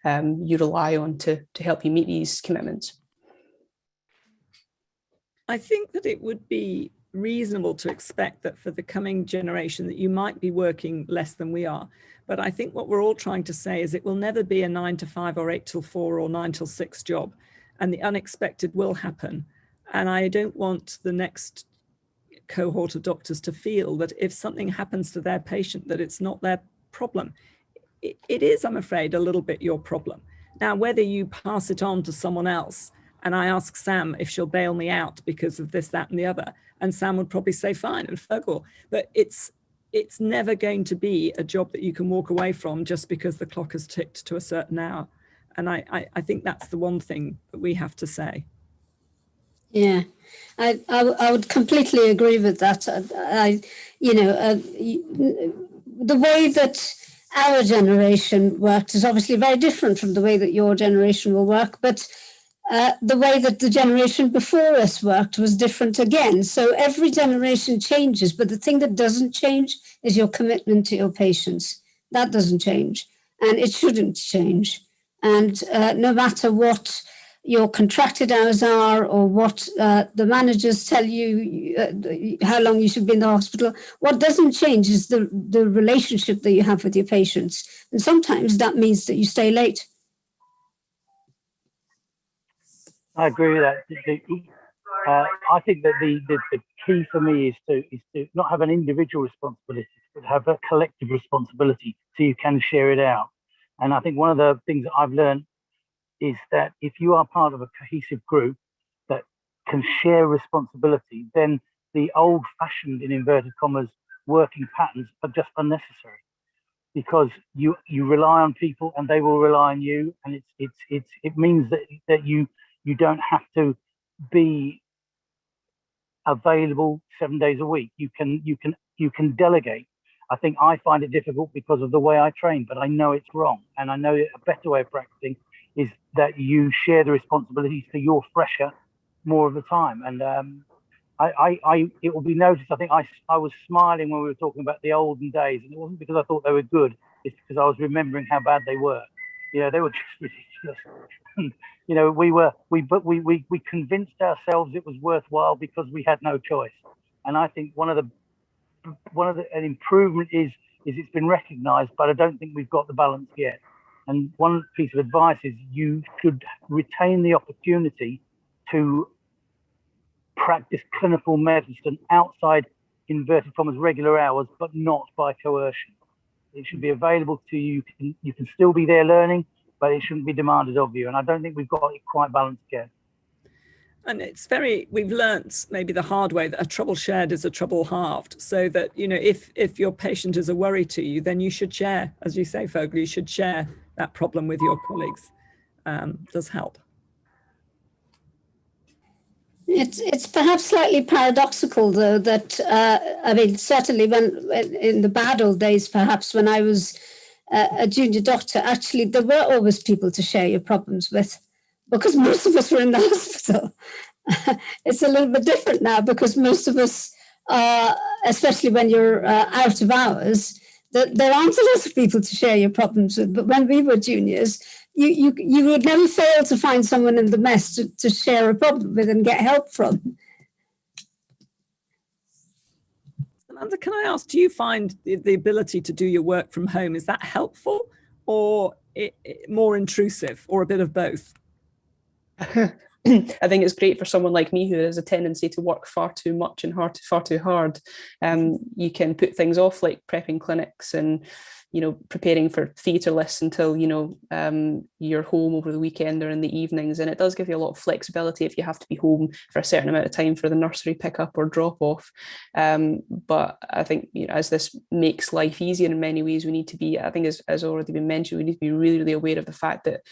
you rely on to help you meet these commitments. I think that it would be reasonable to expect that for the coming generation that you might be working less than we are. But I think what we're all trying to say is it will never be a 9 to 5 or 8 till 4 or 9 till 6 job, and the unexpected will happen. And I don't want the next cohort of doctors to feel that if something happens to their patient, that it's not their problem. It is, I'm afraid, a little bit your problem. Now, whether you pass it on to someone else, and I ask Sam if she'll bail me out because of this, that, and the other, and Sam would probably say fine, and Fergal, but it's never going to be a job that you can walk away from just because the clock has ticked to a certain hour. And I think that's the one thing that we have to say. Yeah, I would completely agree with that. The way that our generation worked is obviously very different from the way that your generation will work, but the way that the generation before us worked was different again. So every generation changes, but the thing that doesn't change is your commitment to your patients. That doesn't change, and it shouldn't change. And no matter what your contracted hours are, or what the managers tell you how long you should be in the hospital, what doesn't change is the relationship that you have with your patients. And sometimes that means that you stay late. I agree with that. I think that the key for me is to not have an individual responsibility, but have a collective responsibility so you can share it out. And I think one of the things that I've learned is that if you are part of a cohesive group that can share responsibility, then the old-fashioned, in inverted commas, working patterns are just unnecessary, because you rely on people and they will rely on you, and it means that you don't have to be available 7 days a week. You can delegate. I think I find it difficult because of the way I train, but I know it's wrong, and I know a better way of practicing is that you share the responsibilities so you're fresher more of the time. And it will be noticed, I think I was smiling when we were talking about the olden days, and it wasn't because I thought they were good, it's because I was remembering how bad they were. You know, they were just ridiculous. You know, we convinced ourselves it was worthwhile because we had no choice. And I think an improvement is it's been recognized, but I don't think we've got the balance yet. And one piece of advice is you should retain the opportunity to practice clinical medicine outside inverted commas regular hours, but not by coercion. It should be available to you. You can still be there learning, but it shouldn't be demanded of you. And I don't think we've got it quite balanced yet. And we've learnt maybe the hard way that a trouble shared is a trouble halved. So that, you know, if your patient is a worry to you, then you should share, as you say, Fogel, you should share that problem with your colleagues. Does help. It's perhaps slightly paradoxical, though, that I mean, certainly when in the bad old days, perhaps when I was a junior doctor, actually there were always people to share your problems with, because most of us were in the hospital. It's a little bit different now because most of us, especially when you're out of hours, there aren't a lot of people to share your problems with. But when we were juniors, you would never fail to find someone in the mess to share a problem with and get help from. Samantha, can I ask, do you find the ability to do your work from home, is that helpful or more intrusive, or a bit of both? I think it's great for someone like me who has a tendency to work far too much and far too hard. You can put things off, like prepping clinics and, you know, preparing for theatre lists until, you know, you're home over the weekend or in the evenings. And it does give you a lot of flexibility if you have to be home for a certain amount of time for the nursery pickup or drop off. But I think, you know, as this makes life easier in many ways, we need to be, I think as already been mentioned, we need to be really, really aware of the fact that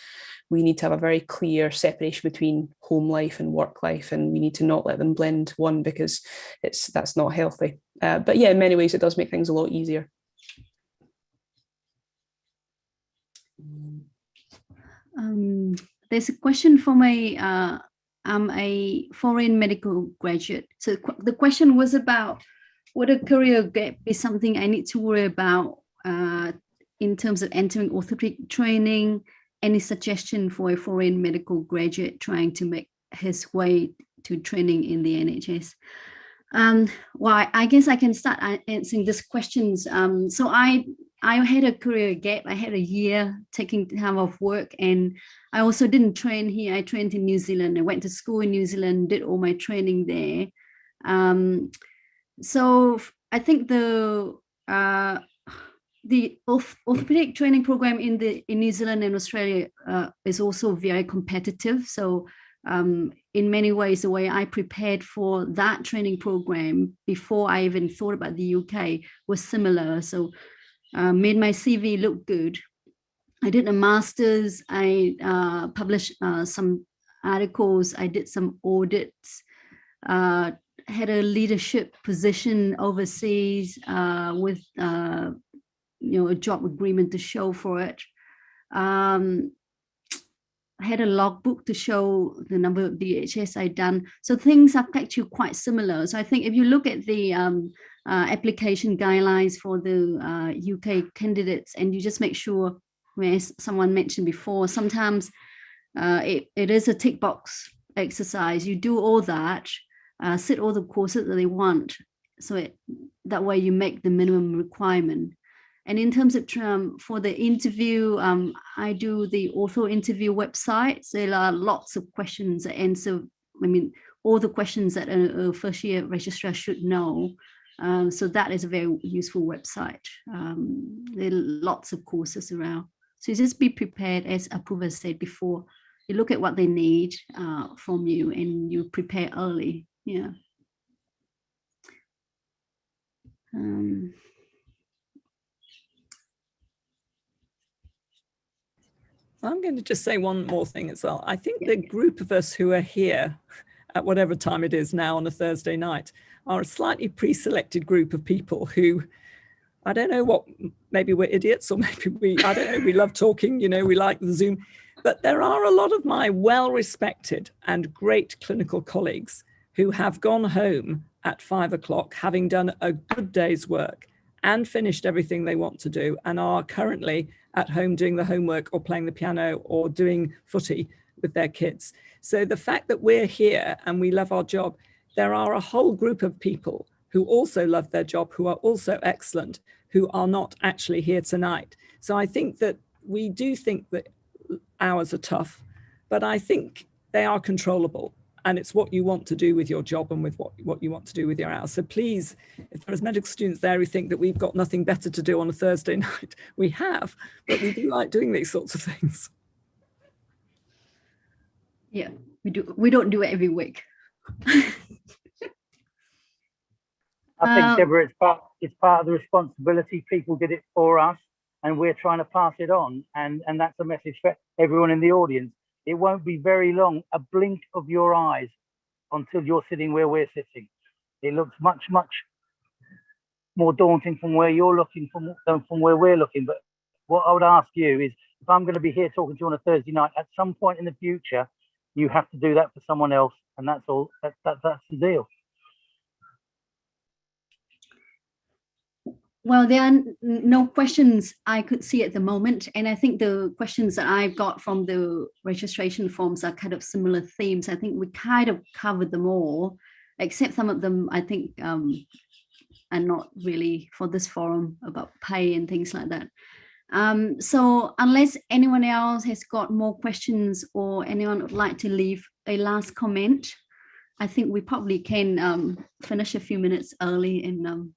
we need to have a very clear separation between home life and work life, and we need to not let them blend one, because that's not healthy. But yeah, in many ways it does make things a lot easier. There's a question from I'm a foreign medical graduate. So the question was about, would a career gap be something I need to worry about in terms of entering orthopedic training? Any suggestion for a foreign medical graduate trying to make his way to training in the NHS? Well, I guess I can start answering these questions. So I had a career gap. I had a year taking time off work, and I also didn't train here. I trained in New Zealand. I went to school in New Zealand, did all my training there. So I think the orthopedic training program in New Zealand and Australia is also very competitive. So in many ways, the way I prepared for that training program before I even thought about the UK was similar. So made my CV look good. I did a master's. I published some articles. I did some audits. Had a leadership position overseas with you know, a job agreement to show for it. I had a logbook to show the number of DHS I'd done. So things are actually quite similar. So I think if you look at the application guidelines for the UK candidates, and you just make sure, as someone mentioned before, sometimes it is a tick box exercise. You do all that, sit all the courses that they want. So that way you make the minimum requirement. And in terms of for the interview, I do the ortho interview website. So there are lots of questions that answer, I mean, all the questions that a first year registrar should know. So that is a very useful website. There are lots of courses around. So just be prepared, as Apurva said before. You look at what they need from you, and you prepare early. Yeah. I'm going to just say one more thing as well. I think the group of us who are here at whatever time it is now on a Thursday night are a slightly pre-selected group of people who, I don't know what, maybe we're idiots, or maybe I don't know, we love talking, you know, we like the Zoom, but there are a lot of my well-respected and great clinical colleagues who have gone home at 5 o'clock, having done a good day's work and finished everything they want to do, and are currently at home doing the homework or playing the piano or doing footy with their kids. So the fact that we're here and we love our job, there are a whole group of people who also love their job, who are also excellent, who are not actually here tonight. So I think that we do think that hours are tough, but I think they are controllable. And it's what you want to do with your job and with what you want to do with your hours. So please, if there's medical students there who think that we've got nothing better to do on a Thursday night, we have, but we do like doing these sorts of things. Yeah, we do. We don't do it every week. I think, Deborah, it's part of the responsibility. People did it for us, and we're trying to pass it on. And that's a message for everyone in the audience. It won't be very long, a blink of your eyes, until you're sitting where we're sitting. It looks much, much more daunting from where you're looking than from where we're looking. But what I would ask you is, if I'm going to be here talking to you on a Thursday night, at some point in the future, you have to do that for someone else. And that's all. That's the deal. Well, there are no questions I could see at the moment. And I think the questions that I've got from the registration forms are kind of similar themes. I think we kind of covered them all, except some of them I think are not really for this forum, about pay and things like that. So unless anyone else has got more questions or anyone would like to leave a last comment, I think we probably can finish a few minutes early and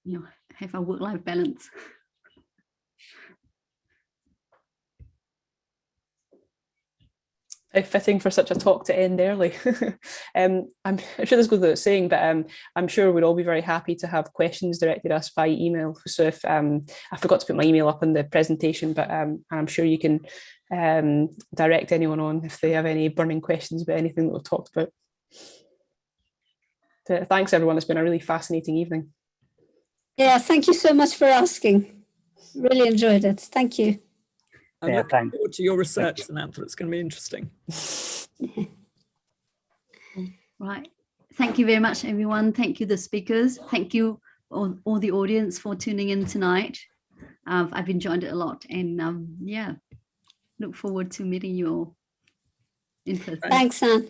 you know, have our work-life balance. How fitting for such a talk to end early. I'm sure this goes without saying, but I'm sure we'd all be very happy to have questions directed at us via email. So if I forgot to put my email up in the presentation, but I'm sure you can direct anyone on if they have any burning questions about anything that we've talked about. So thanks everyone, it's been a really fascinating evening. Yeah, thank you so much for asking. Really enjoyed it. Thank you. I'm looking forward to your research, Samantha. It's going to be interesting. Right. Thank you very much, everyone. Thank you, the speakers. Thank you, all the audience, for tuning in tonight. I've enjoyed it a lot. And yeah, look forward to meeting you all in person. Thanks, Anne.